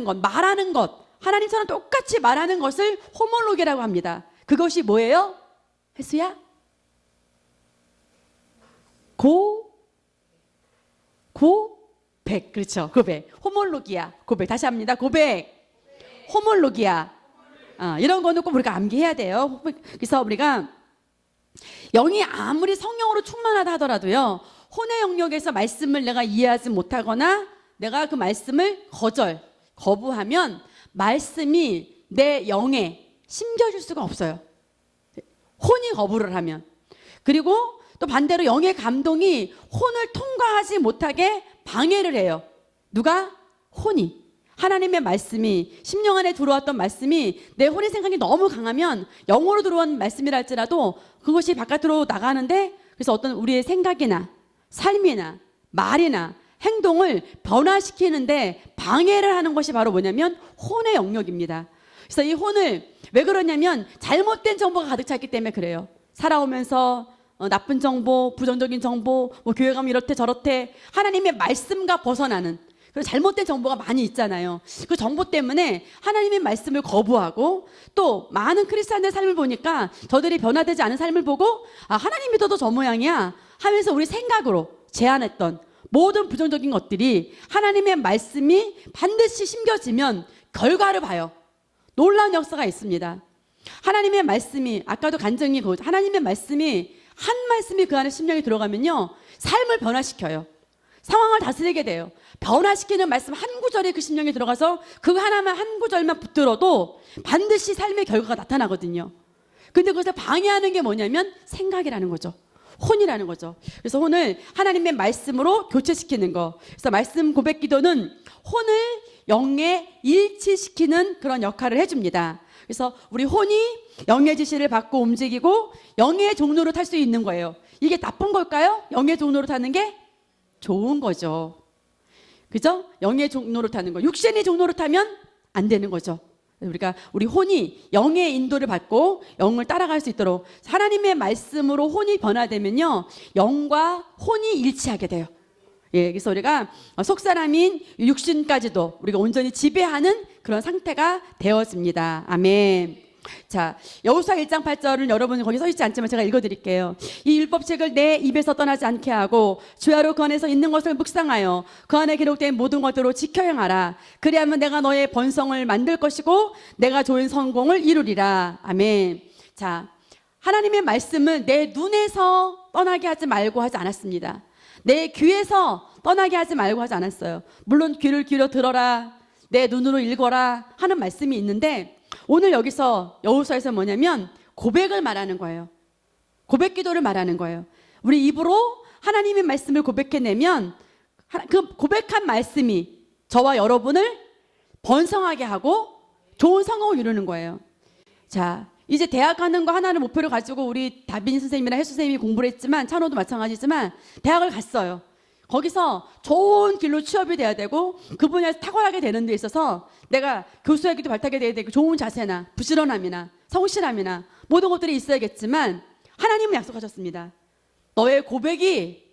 것, 말하는 것, 하나님처럼 똑같이 말하는 것을 호몰로기라고 합니다. 그것이 뭐예요? 혜수야? 고백. 그렇죠. 고백. 호몰로기야. 고백. 다시 합니다. 고백. 호몰로기야. 이런 거는 꼭 우리가 암기해야 돼요. 그래서 우리가 영이 아무리 성령으로 충만하다 하더라도요, 혼의 영역에서 말씀을 내가 이해하지 못하거나 내가 그 말씀을 거부하면 말씀이 내 영에 심겨질 수가 없어요. 혼이 거부를 하면. 그리고 또 반대로 영의 감동이 혼을 통과하지 못하게 방해를 해요. 누가? 혼이. 하나님의 말씀이, 심령 안에 들어왔던 말씀이 내 혼의 생각이 너무 강하면 영으로 들어온 말씀이라 할지라도 그것이 바깥으로 나가는데, 그래서 어떤 우리의 생각이나 삶이나 말이나 행동을 변화시키는데 방해를 하는 것이 바로 뭐냐면 혼의 영역입니다. 그래서 이 혼을 왜 그러냐면 잘못된 정보가 가득 찼기 때문에 그래요. 살아오면서 나쁜 정보, 부정적인 정보, 뭐 교회 가면 이렇대 저렇대, 하나님의 말씀과 벗어나는 그런 잘못된 정보가 많이 있잖아요. 그 정보 때문에 하나님의 말씀을 거부하고, 또 많은 크리스찬들의 삶을 보니까 저들이 변화되지 않은 삶을 보고 하나님 믿어도 저 모양이야 하면서 우리 생각으로 제안했던 모든 부정적인 것들이 하나님의 말씀이 반드시 심겨지면 결과를 봐요. 놀라운 역사가 있습니다. 하나님의 말씀이, 아까도 간증이 하나님의 말씀이, 한 말씀이 그 안에 심령에 들어가면요, 삶을 변화시켜요. 상황을 다스리게 돼요. 변화시키는 말씀 한 구절이 그 심령에 들어가서 그 하나만, 한 구절만 붙들어도 반드시 삶의 결과가 나타나거든요. 근데 그것을 방해하는 게 뭐냐면 생각이라는 거죠. 혼이라는 거죠. 그래서 혼을 하나님의 말씀으로 교체시키는 거. 그래서 말씀 고백 기도는 혼을 영에 일치시키는 그런 역할을 해줍니다. 그래서 우리 혼이 영의 지시를 받고 움직이고 영의 종로를 탈 수 있는 거예요. 이게 나쁜 걸까요? 영의 종로를 타는 게 좋은 거죠. 그죠? 영의 종로를 타는 거. 육신의 종로를 타면 안 되는 거죠. 우리 혼이 영의 인도를 받고 영을 따라갈 수 있도록 하나님의 말씀으로 혼이 변화되면요, 영과 혼이 일치하게 돼요. 예, 그래서 우리가 속사람인 육신까지도 우리가 온전히 지배하는 그런 상태가 되어집니다. 아멘. 자, 여호수아 1장 8절은 여러분이 거기 서 있지 않지만 제가 읽어드릴게요. 이 율법책을 내 입에서 떠나지 않게 하고 주야로 그 안에서 있는 것을 묵상하여 그 안에 기록된 모든 것들로 지켜 행하라. 그리하면 내가 너의 번성을 만들 것이고 내가 좋은 성공을 이루리라. 아멘. 자, 하나님의 말씀은 내 눈에서 떠나게 하지 말고 하지 않았습니다. 내 귀에서 떠나게 하지 말고 하지 않았어요. 물론 귀를 기울여 들어라, 내 눈으로 읽어라 하는 말씀이 있는데, 오늘 여기서 여호수아에서 뭐냐면 고백을 말하는 거예요. 고백 기도를 말하는 거예요. 우리 입으로 하나님의 말씀을 고백해내면 그 고백한 말씀이 저와 여러분을 번성하게 하고 좋은 성공을 이루는 거예요. 자, 이제 대학 가는 거 하나를 목표로 가지고 우리 다빈 선생님이나 혜수 선생님이 공부를 했지만, 찬호도 마찬가지지만 대학을 갔어요. 거기서 좋은 길로 취업이 돼야 되고 그 분야에서 탁월하게 되는 데 있어서 내가 교수에게도 발탁이 돼야 되고 좋은 자세나 부지런함이나 성실함이나 모든 것들이 있어야겠지만, 하나님은 약속하셨습니다. 너의 고백이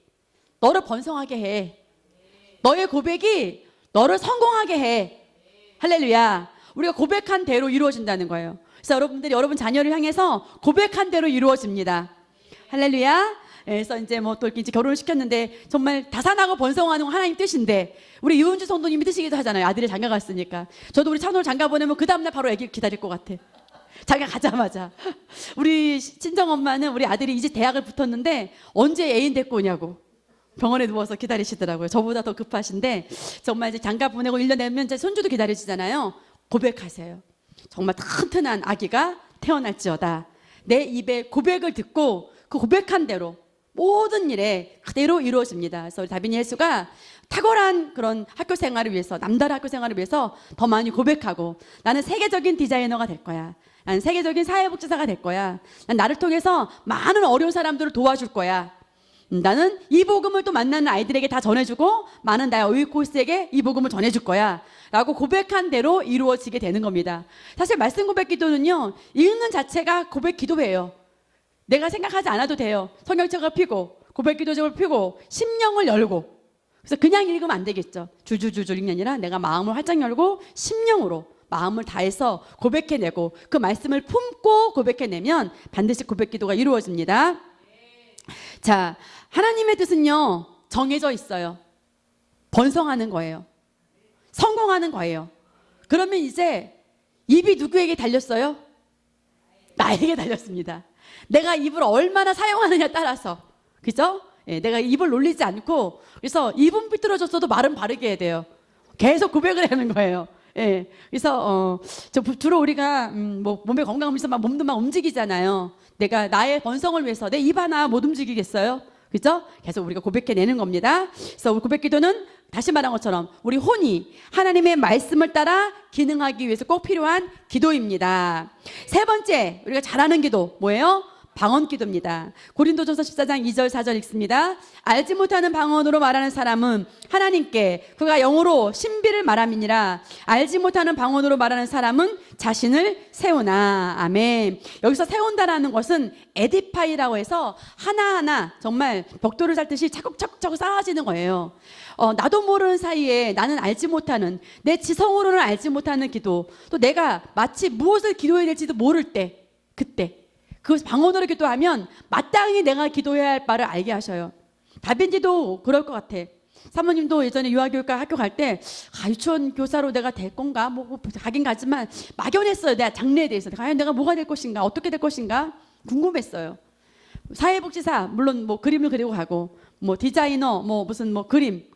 너를 번성하게 해. 너의 고백이 너를 성공하게 해. 할렐루야. 우리가 고백한 대로 이루어진다는 거예요. 그래서 여러분들이 여러분 자녀를 향해서 고백한 대로 이루어집니다. 할렐루야. 그래서 이제 뭐 또 이렇게 이제 결혼을 시켰는데 정말 다산하고 번성하는 건 하나님 뜻인데 우리 유은주 성도님이 뜻이기도 하잖아요. 아들이 장가 갔으니까. 저도 우리 찬호를 장가 보내면 그 다음날 바로 애기 기다릴 것 같아. 자기가 가자마자. 우리 친정엄마는 우리 아들이 이제 대학을 붙었는데 언제 애인 데리고 오냐고 병원에 누워서 기다리시더라고요. 저보다 더 급하신데 정말 이제 장가 보내고 1년 되면 이제 손주도 기다리시잖아요. 고백하세요. 정말 튼튼한 아기가 태어날지어다. 내 입에 고백을 듣고 그 고백한 대로 모든 일에 그대로 이루어집니다. 그래서 우리 다빈이 혜수가 탁월한 그런 학교 생활을 위해서, 남다른 학교 생활을 위해서 더 많이 고백하고 나는 세계적인 디자이너가 될 거야. 나는 세계적인 사회복지사가 될 거야. 난 나를 통해서 많은 어려운 사람들을 도와줄 거야. 나는 이 복음을 또 만나는 아이들에게 다 전해주고 많은 나의 오이코스에게 이 복음을 전해줄 거야 라고 고백한 대로 이루어지게 되는 겁니다. 사실 말씀 고백 기도는요, 읽는 자체가 고백 기도예요. 내가 생각하지 않아도 돼요. 성경책을 펴고 고백 기도책을 펴고 심령을 열고. 그래서 그냥 읽으면 안 되겠죠. 줄줄줄줄 읽는 게 아니라 내가 마음을 활짝 열고 심령으로 마음을 다해서 고백해내고 그 말씀을 품고 고백해내면 반드시 고백 기도가 이루어집니다. 자, 하나님의 뜻은요, 정해져 있어요. 번성하는 거예요. 성공하는 거예요. 그러면 이제 입이 누구에게 달렸어요? 나에게 달렸습니다. 내가 입을 얼마나 사용하느냐 따라서. 그죠? 예, 내가 입을 놀리지 않고, 그래서 입은 삐뚤어졌어도 말은 바르게 해야 돼요. 계속 고백을 하는 거예요. 예, 그래서 주로 우리가 뭐 몸의 건강을 위해서 막 몸도 막 움직이잖아요. 내가 나의 번성을 위해서 내 입 하나 못 움직이겠어요? 그죠? 계속 우리가 고백해내는 겁니다. 그래서 우리 고백 기도는 다시 말한 것처럼 우리 혼이 하나님의 말씀을 따라 기능하기 위해서 꼭 필요한 기도입니다. 세 번째, 우리가 잘하는 기도 뭐예요? 방언 기도입니다. 고린도전서 14장 2절 4절 읽습니다. 알지 못하는 방언으로 말하는 사람은 하나님께 그가 영으로 신비를 말함이니라. 알지 못하는 방언으로 말하는 사람은 자신을 세우나. 아멘. 여기서 세운다라는 것은 에디파이라고 해서 하나하나 정말 벽돌을 쌓듯이 차곡차곡 쌓아지는 거예요. 나도 모르는 사이에 나는 알지 못하는, 내 지성으로는 알지 못하는 기도, 또 내가 마치 무엇을 기도해야 될지도 모를 때, 그때 그 방언으로 기도하면 마땅히 내가 기도해야 할 바를 알게 하셔요. 다빈지도 그럴 것 같아. 사모님도 예전에 유아교육과 학교 갈 때 유치원 교사로 내가 될 건가? 뭐 가긴 가지만 막연했어요. 내가 장래에 대해서. 과연 내가 뭐가 될 것인가? 어떻게 될 것인가? 궁금했어요. 사회복지사 물론 뭐 그림을 그리고 가고 뭐 디자이너 뭐 무슨 뭐 그림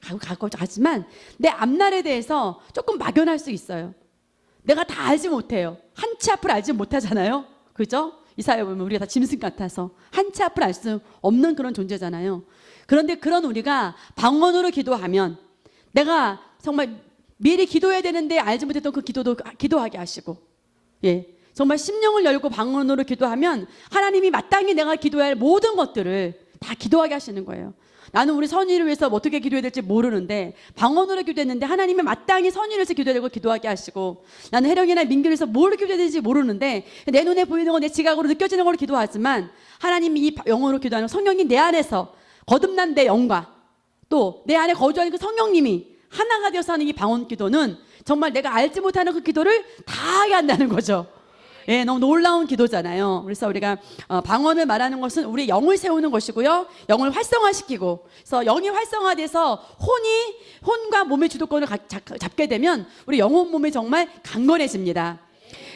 가지만 내 앞날에 대해서 조금 막연할 수 있어요. 내가 다 알지 못해요. 한 치 앞을 알지 못하잖아요. 그죠? 이 사회 보면 우리가 다 짐승 같아서 한 치 앞을 알 수 없는 그런 존재잖아요. 그런데 그런 우리가 방언으로 기도하면 내가 정말 미리 기도해야 되는데 알지 못했던 그 기도도 기도하게 하시고, 예, 정말 심령을 열고 방언으로 기도하면 하나님이 마땅히 내가 기도해야 할 모든 것들을 다 기도하게 하시는 거예요. 나는 우리 선의를 위해서 어떻게 기도해야 될지 모르는데 방언으로 기도했는데 하나님이 마땅히 선의를 위해서 기도해야 되고 기도하게 하시고, 나는 혜령이나 민규를 위해서 뭘 기도해야 되는지 모르는데 내 눈에 보이는 거 내 지각으로 느껴지는 걸로 기도하지만 하나님이 이 영어로 기도하는 성령이 내 안에서 거듭난 내 영과 또 내 안에 거주하는 그 성령님이 하나가 되어서 하는 이 방언 기도는 정말 내가 알지 못하는 그 기도를 다 하게 한다는 거죠. 예, 너무 놀라운 기도잖아요. 그래서 우리가 방언을 말하는 것은 우리 영을 세우는 것이고요, 영을 활성화시키고, 그래서 영이 활성화돼서 혼과 몸의 주도권을 잡게 되면 우리 영혼 몸이 정말 강건해집니다.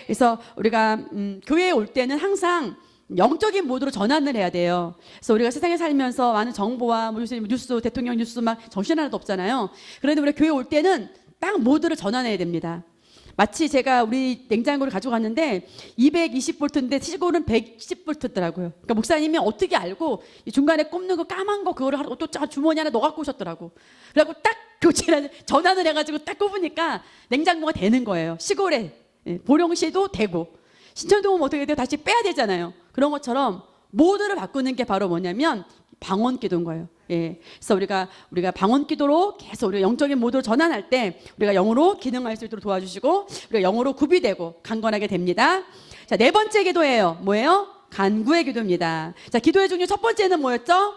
그래서 우리가 교회에 올 때는 항상 영적인 모드로 전환을 해야 돼요. 그래서 우리가 세상에 살면서 많은 정보와 뉴스, 대통령 뉴스 막 정신 하나도 없잖아요. 그런데 우리가 교회 올 때는 딱 모드를 전환해야 됩니다. 마치 제가 우리 냉장고를 가지고 갔는데 220볼트인데 시골은 110볼트더라고요. 그러니까 목사님이 어떻게 알고 중간에 꼽는 거 까만 거 그거를 또 주머니 하나 넣어 갖고 오셨더라고. 그래갖고 딱 교체를 전환을 해가지고 딱 꼽으니까 냉장고가 되는 거예요. 시골에 보령시도 되고 신천동 오면 어떻게 돼요? 다시 빼야 되잖아요. 그런 것처럼 모드를 바꾸는 게 바로 뭐냐면 방언 기도인 거예요. 예, 그래서 우리가 방언 기도로 계속 우리가 영적인 모드로 전환할 때 우리가 영으로 기능할 수 있도록 도와주시고 우리가 영으로 구비되고 강건하게 됩니다. 자, 네 번째 기도예요. 뭐예요? 간구의 기도입니다. 자, 기도의 종류 첫 번째는 뭐였죠?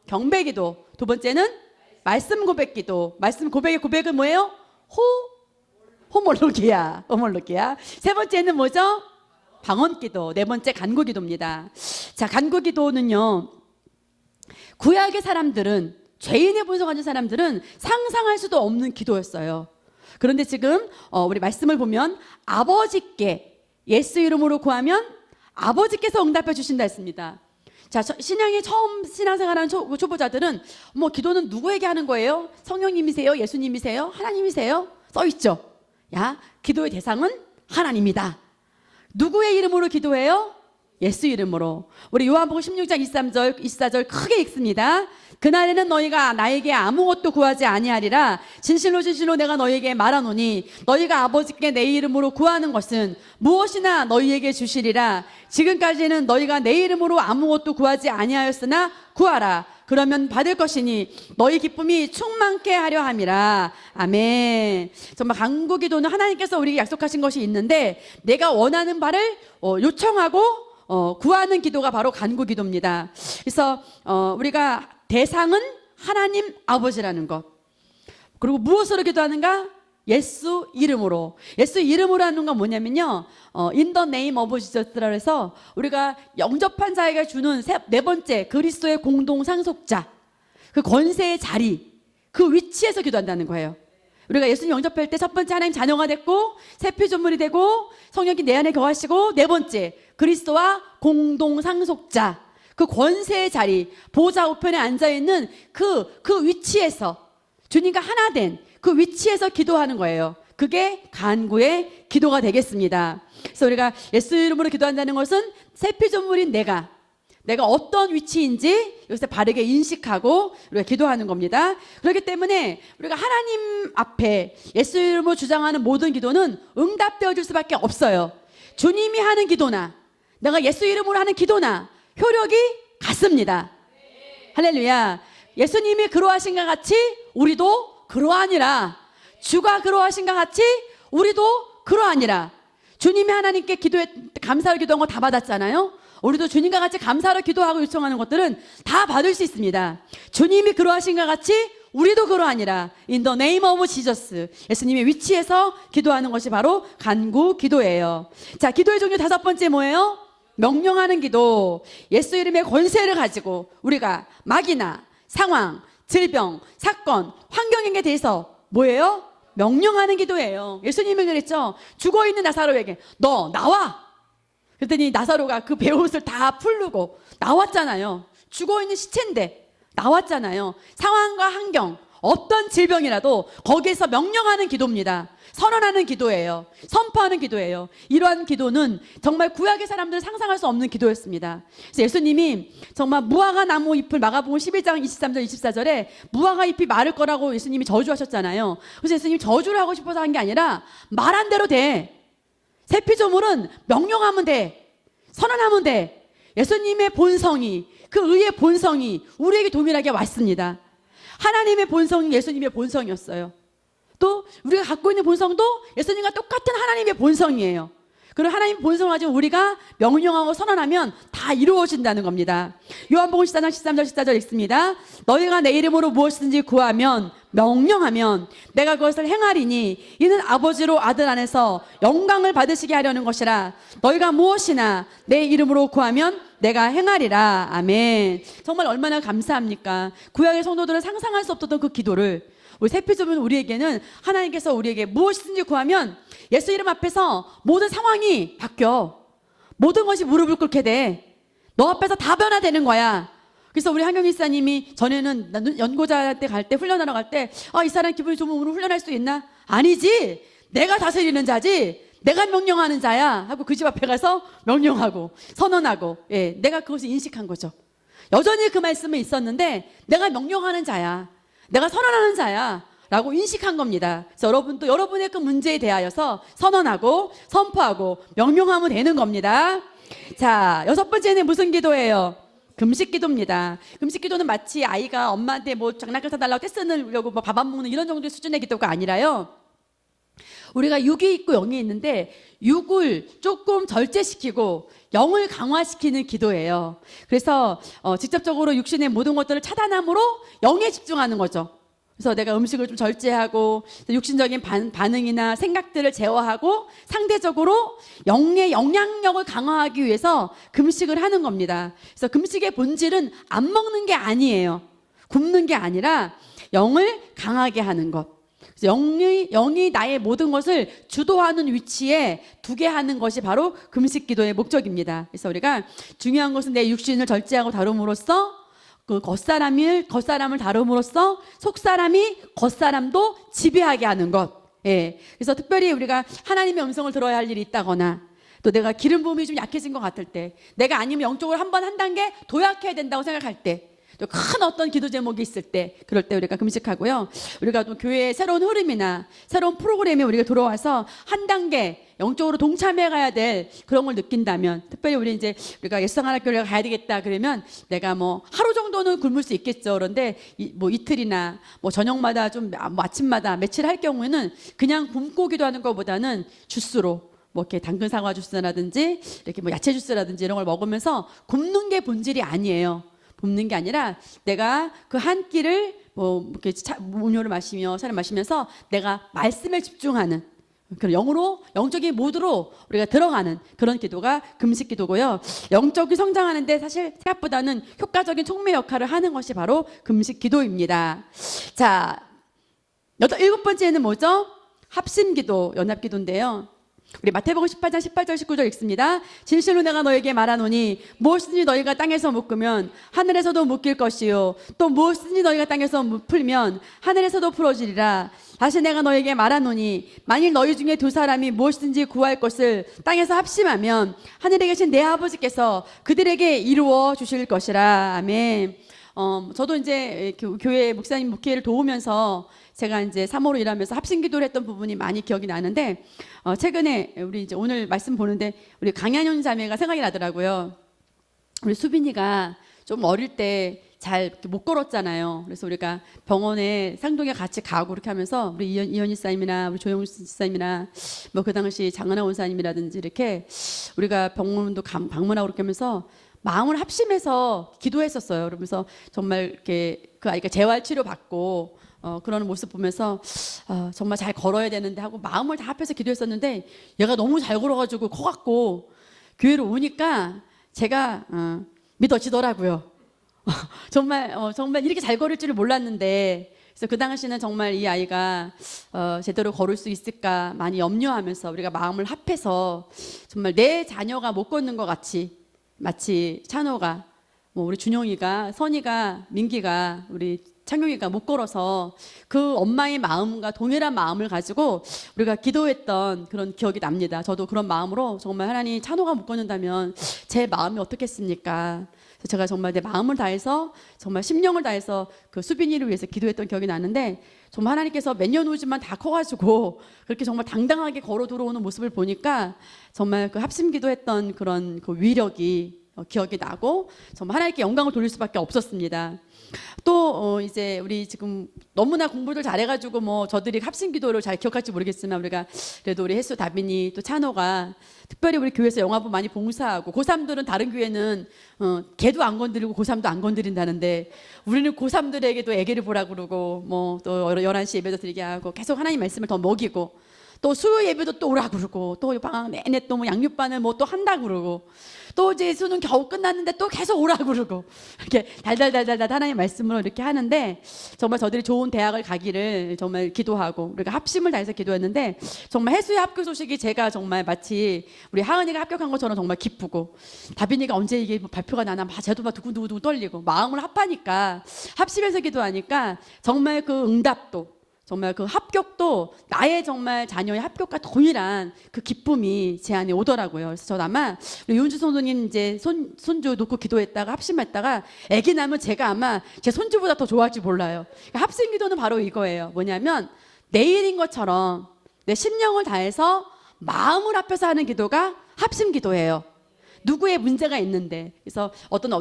경배 기도. 두 번째는 말씀 고백 기도. 말씀 고백은 뭐예요? 호몰로기야. 세 번째는 뭐죠? 방언 기도. 네 번째 간구 기도입니다. 자, 간구 기도는요, 구약의 사람들은, 죄인의 본성 가진 사람들은 상상할 수도 없는 기도였어요. 그런데 지금 우리 말씀을 보면 아버지께 예수 이름으로 구하면 아버지께서 응답해 주신다 했습니다. 자, 신앙에 처음 신앙생활하는 초보자들은 뭐 기도는 누구에게 하는 거예요? 성령님이세요? 예수님이세요? 하나님이세요? 써 있죠. 야, 기도의 대상은 하나님이다. 누구의 이름으로 기도해요? 예수 이름으로. 우리 요한복음 16장 23절 24절 크게 읽습니다. 그날에는 너희가 나에게 아무것도 구하지 아니하리라. 진실로 진실로 내가 너희에게 말하노니 너희가 아버지께 내 이름으로 구하는 것은 무엇이나 너희에게 주시리라. 지금까지는 너희가 내 이름으로 아무것도 구하지 아니하였으나 구하라. 그러면 받을 것이니 너희 기쁨이 충만케 하려 함이라. 아멘. 정말 간구 기도는 하나님께서 우리에게 약속하신 것이 있는데 내가 원하는 바를 요청하고 구하는 기도가 바로 간구 기도입니다. 그래서 우리가 대상은 하나님 아버지라는 것. 그리고 무엇으로 기도하는가? 예수 이름으로. 예수 이름으로 하는 건 뭐냐면요, In the name of Jesus라고 해서 우리가 영접한 자에게 주는 네 번째 그리스도의 공동 상속자, 그 권세의 자리, 그 위치에서 기도한다는 거예요. 우리가 예수님 영접할 때 첫 번째 하나님 자녀가 됐고 새 피조물이 되고 성령이 내 안에 거하시고, 네 번째 그리스도와 공동 상속자, 그 권세의 자리, 보좌 우편에 앉아있는 그 위치에서 주님과 하나 된 그 위치에서 기도하는 거예요. 그게 간구의 기도가 되겠습니다. 그래서 우리가 예수 이름으로 기도한다는 것은 새 피조물인 내가 어떤 위치인지 여기서 바르게 인식하고 우리가 기도하는 겁니다. 그렇기 때문에 우리가 하나님 앞에 예수 이름으로 주장하는 모든 기도는 응답되어 줄 수밖에 없어요. 주님이 하는 기도나 내가 예수 이름으로 하는 기도나 효력이 같습니다. 할렐루야. 예수님이 그러하신 것 같이 우리도 그러하니라. 주가 그러하신 것 같이 우리도 그러하니라. 주님이 하나님께 감사로 기도한 거 다 받았잖아요. 우리도 주님과 같이 감사로 기도하고 요청하는 것들은 다 받을 수 있습니다. 주님이 그러하신 것 같이 우리도 그러하니라. In the name of Jesus. 예수님의 위치에서 기도하는 것이 바로 간구 기도예요. 자, 기도의 종류 다섯 번째 뭐예요? 명령하는 기도. 예수 이름의 권세를 가지고 우리가 막이나 상황, 질병, 사건, 환경에 대해서 뭐예요? 명령하는 기도예요. 예수님이 그랬죠. 죽어있는 나사로에게 너 나와. 그랬더니 나사로가 그 베옷을 다 풀르고 나왔잖아요. 죽어있는 시체인데 나왔잖아요. 상황과 환경, 어떤 질병이라도 거기에서 명령하는 기도입니다. 선언하는 기도예요. 선포하는 기도예요. 이러한 기도는 정말 구약의 사람들은 상상할 수 없는 기도였습니다. 그래서 예수님이 정말 무화과 나무 잎을, 마가복음 11장 23절 24절에 무화과 잎이 마를 거라고 예수님이 저주하셨잖아요. 그래서 예수님이 저주를 하고 싶어서 한 게 아니라 말한 대로 돼. 새 피조물은 명령하면 돼. 선언하면 돼. 예수님의 본성이, 그 의의 본성이 우리에게 동일하게 왔습니다. 하나님의 본성이 예수님의 본성이었어요. 또 우리가 갖고 있는 본성도 예수님과 똑같은 하나님의 본성이에요. 그리고 하나님의 본성을 가지고 우리가 명령하고 선언하면 다 이루어진다는 겁니다. 요한복음 14장 13절 14절 읽습니다. 너희가 내 이름으로 무엇이든지 구하면 명령하면 내가 그것을 행하리니 이는 아버지로 아들 안에서 영광을 받으시게 하려는 것이라. 너희가 무엇이나 내 이름으로 구하면 내가 행하리라. 아멘. 정말 얼마나 감사합니까? 구약의 성도들은 상상할 수 없었던 그 기도를 우리 새피조물 우리에게는 하나님께서 우리에게 무엇이든지 구하면 예수 이름 앞에서 모든 상황이 바뀌어. 모든 것이 무릎을 꿇게 돼. 너 앞에서 다 변화되는 거야. 그래서 우리 한경 일사님이 전에는 연고자 때 갈 때 훈련하러 갈 때 이 사람 기분이 좋으면 오늘 훈련할 수 있나? 아니지. 내가 다스리는 자지. 내가 명령하는 자야 하고 그 집 앞에 가서 명령하고 선언하고, 내가 그것을 인식한 거죠. 여전히 그 말씀은 있었는데 내가 명령하는 자야. 내가 선언하는 자야 라고 인식한 겁니다. 그래서 여러분도 여러분의 그 문제에 대하여서 선언하고 선포하고 명령하면 되는 겁니다. 자, 여섯 번째는 무슨 기도예요? 금식 기도입니다. 금식 기도는 마치 아이가 엄마한테 뭐 장난감 사달라고 떼쓰려고 뭐 밥 안 먹는 이런 정도의 수준의 기도가 아니라요. 우리가 육이 있고 영이 있는데 육을 조금 절제시키고 영을 강화시키는 기도예요. 그래서 직접적으로 육신의 모든 것들을 차단함으로 영에 집중하는 거죠. 그래서 내가 음식을 좀 절제하고 육신적인 반응이나 생각들을 제어하고 상대적으로 영의 영향력을 강화하기 위해서 금식을 하는 겁니다. 그래서 금식의 본질은 안 먹는 게 아니에요. 굶는 게 아니라 영을 강하게 하는 것. 영이 나의 모든 것을 주도하는 위치에 두게 하는 것이 바로 금식 기도의 목적입니다. 그래서 우리가 중요한 것은 내 육신을 절제하고 다룸으로써 그 겉사람을 다룸으로써 속사람이 겉사람도 지배하게 하는 것. 예. 그래서 특별히 우리가 하나님의 음성을 들어야 할 일이 있다거나 또 내가 기름 부음이 좀 약해진 것 같을 때 내가 아니면 영적으로 한 단계 도약해야 된다고 생각할 때 또 큰 어떤 기도 제목이 있을 때 그럴 때 우리가 금식하고요. 우리가 또 교회의 새로운 흐름이나 새로운 프로그램에 우리가 들어와서 한 단계 영적으로 동참해 가야 될 그런 걸 느낀다면 특별히 우리가 예수상하나교회를 가야 되겠다 그러면 내가 뭐 하루 정도는 굶을 수 있겠죠. 그런데 뭐 이틀이나 뭐 저녁마다 좀 뭐 아침마다 며칠 할 경우에는 그냥 굶고 기도하는 것보다는 주스로 뭐 이렇게 당근 사과 주스라든지 이렇게 뭐 야채 주스라든지 이런 걸 먹으면서 굶는 게 본질이 아니에요. 굶는 게 아니라 내가 그 한 끼를 뭐 이렇게 음료를 마시며 차를 마시면서 내가 말씀에 집중하는 그런 영적인 모드로 우리가 들어가는 그런 기도가 금식 기도고요. 영적이 성장하는데 사실 생각보다는 효과적인 촉매 역할을 하는 것이 바로 금식 기도입니다. 자, 일곱 번째는 뭐죠? 합심 기도, 연합 기도인데요. 우리 마태복음 18장 18절 19절 읽습니다. 진실로 내가 너에게 말하노니 무엇이든지 너희가 땅에서 묶으면 하늘에서도 묶일 것이요 또 무엇이든지 너희가 땅에서 풀면 하늘에서도 풀어지리라. 다시 내가 너에게 말하노니 만일 너희 중에 두 사람이 무엇이든지 구할 것을 땅에서 합심하면 하늘에 계신 내 아버지께서 그들에게 이루어 주실 것이라. 아멘. 저도 이제 교회 목사님 목회를 도우면서 제가 이제 사모로 일하면서 합심 기도를 했던 부분이 많이 기억이 나는데 최근에 우리 이제 오늘 말씀 보는데 우리 강한현 자매가 생각이 나더라고요. 우리 수빈이가 좀 어릴 때 잘 못 걸었잖아요. 그래서 우리가 병원에 상동에 같이 가고 그렇게 하면서 우리 이현희 사님이나 우리 조영수 사님이나 뭐 그 당시 장은하 원사님이라든지 이렇게 우리가 병원도 방문하고 그렇게 하면서 마음을 합심해서 기도했었어요. 그러면서 정말 이렇게 그 아이가 재활 치료 받고 그런 모습 보면서 정말 잘 걸어야 되는데 하고 마음을 다 합해서 기도했었는데 얘가 너무 잘 걸어가지고 커갖고 교회로 오니까 제가 믿어지더라고요. 정말 이렇게 잘 걸을 줄을 몰랐는데 그래서 그 당시는 정말 이 아이가 제대로 걸을 수 있을까 많이 염려하면서 우리가 마음을 합해서 정말 내 자녀가 못 걷는 것 같이 마치 찬호가 뭐 우리 준영이가 선이가 민기가 우리 창용이가 못 걸어서 그 엄마의 마음과 동일한 마음을 가지고 우리가 기도했던 그런 기억이 납니다. 저도 그런 마음으로 정말 하나님 찬호가 못 걷는다면 제 마음이 어떻겠습니까? 그래서 제가 정말 내 마음을 다해서 정말 심령을 다해서 그 수빈이를 위해서 기도했던 기억이 나는데 정말 하나님께서 몇 년 후지만 다 커가지고 그렇게 정말 당당하게 걸어 들어오는 모습을 보니까 정말 그 합심 기도했던 그런 그 위력이 기억이 나고 정말 하나님께 영광을 돌릴 수밖에 없었습니다. 또 이제 우리 지금 너무나 공부를 잘해가지고 뭐 저들이 합심 기도를 잘 기억할지 모르겠지만 우리가 그래도 우리 혜수 다빈이 또 찬호가 특별히 우리 교회에서 영화부 많이 봉사하고 고3들은 다른 교회는 걔도 안 건드리고 고3도 안 건드린다는데 우리는 고3들에게도 애기를 보라 그러고 뭐 또 11시 예배도 드리게 하고 계속 하나님 말씀을 더 먹이고 또 수요 예배도 또 오라 그러고 또 방학 내내 또 뭐 양육반을 뭐 또 한다 그러고 또 이제 수능 겨우 끝났는데 또 계속 오라 그러고 이렇게 달달달달 하나님 말씀으로 이렇게 하는데 정말 저들이 좋은 대학을 가기를 정말 기도하고 우리가 합심을 다해서 기도했는데 정말 해수의 합격 소식이 제가 정말 마치 우리 하은이가 합격한 것처럼 정말 기쁘고 다빈이가 언제 이게 발표가 나나 막 쟤도 막 두근두근 떨리고 마음을 합하니까 합심해서 기도하니까 정말 그 응답도 정말 그 합격도 나의 정말 자녀의 합격과 동일한 그 기쁨이 제 안에 오더라고요. 그래서 저 아마 윤주 선생님 이제 손주 놓고 기도했다가 합심했다가 아기 낳으면 제가 아마 제 손주보다 더 좋아할지 몰라요. 합심 기도는 바로 이거예요. 뭐냐면 내 일인 것처럼 내 심령을 다해서 마음을 합해서 하는 기도가 합심 기도예요. 누구의 문제가 있는데 그래서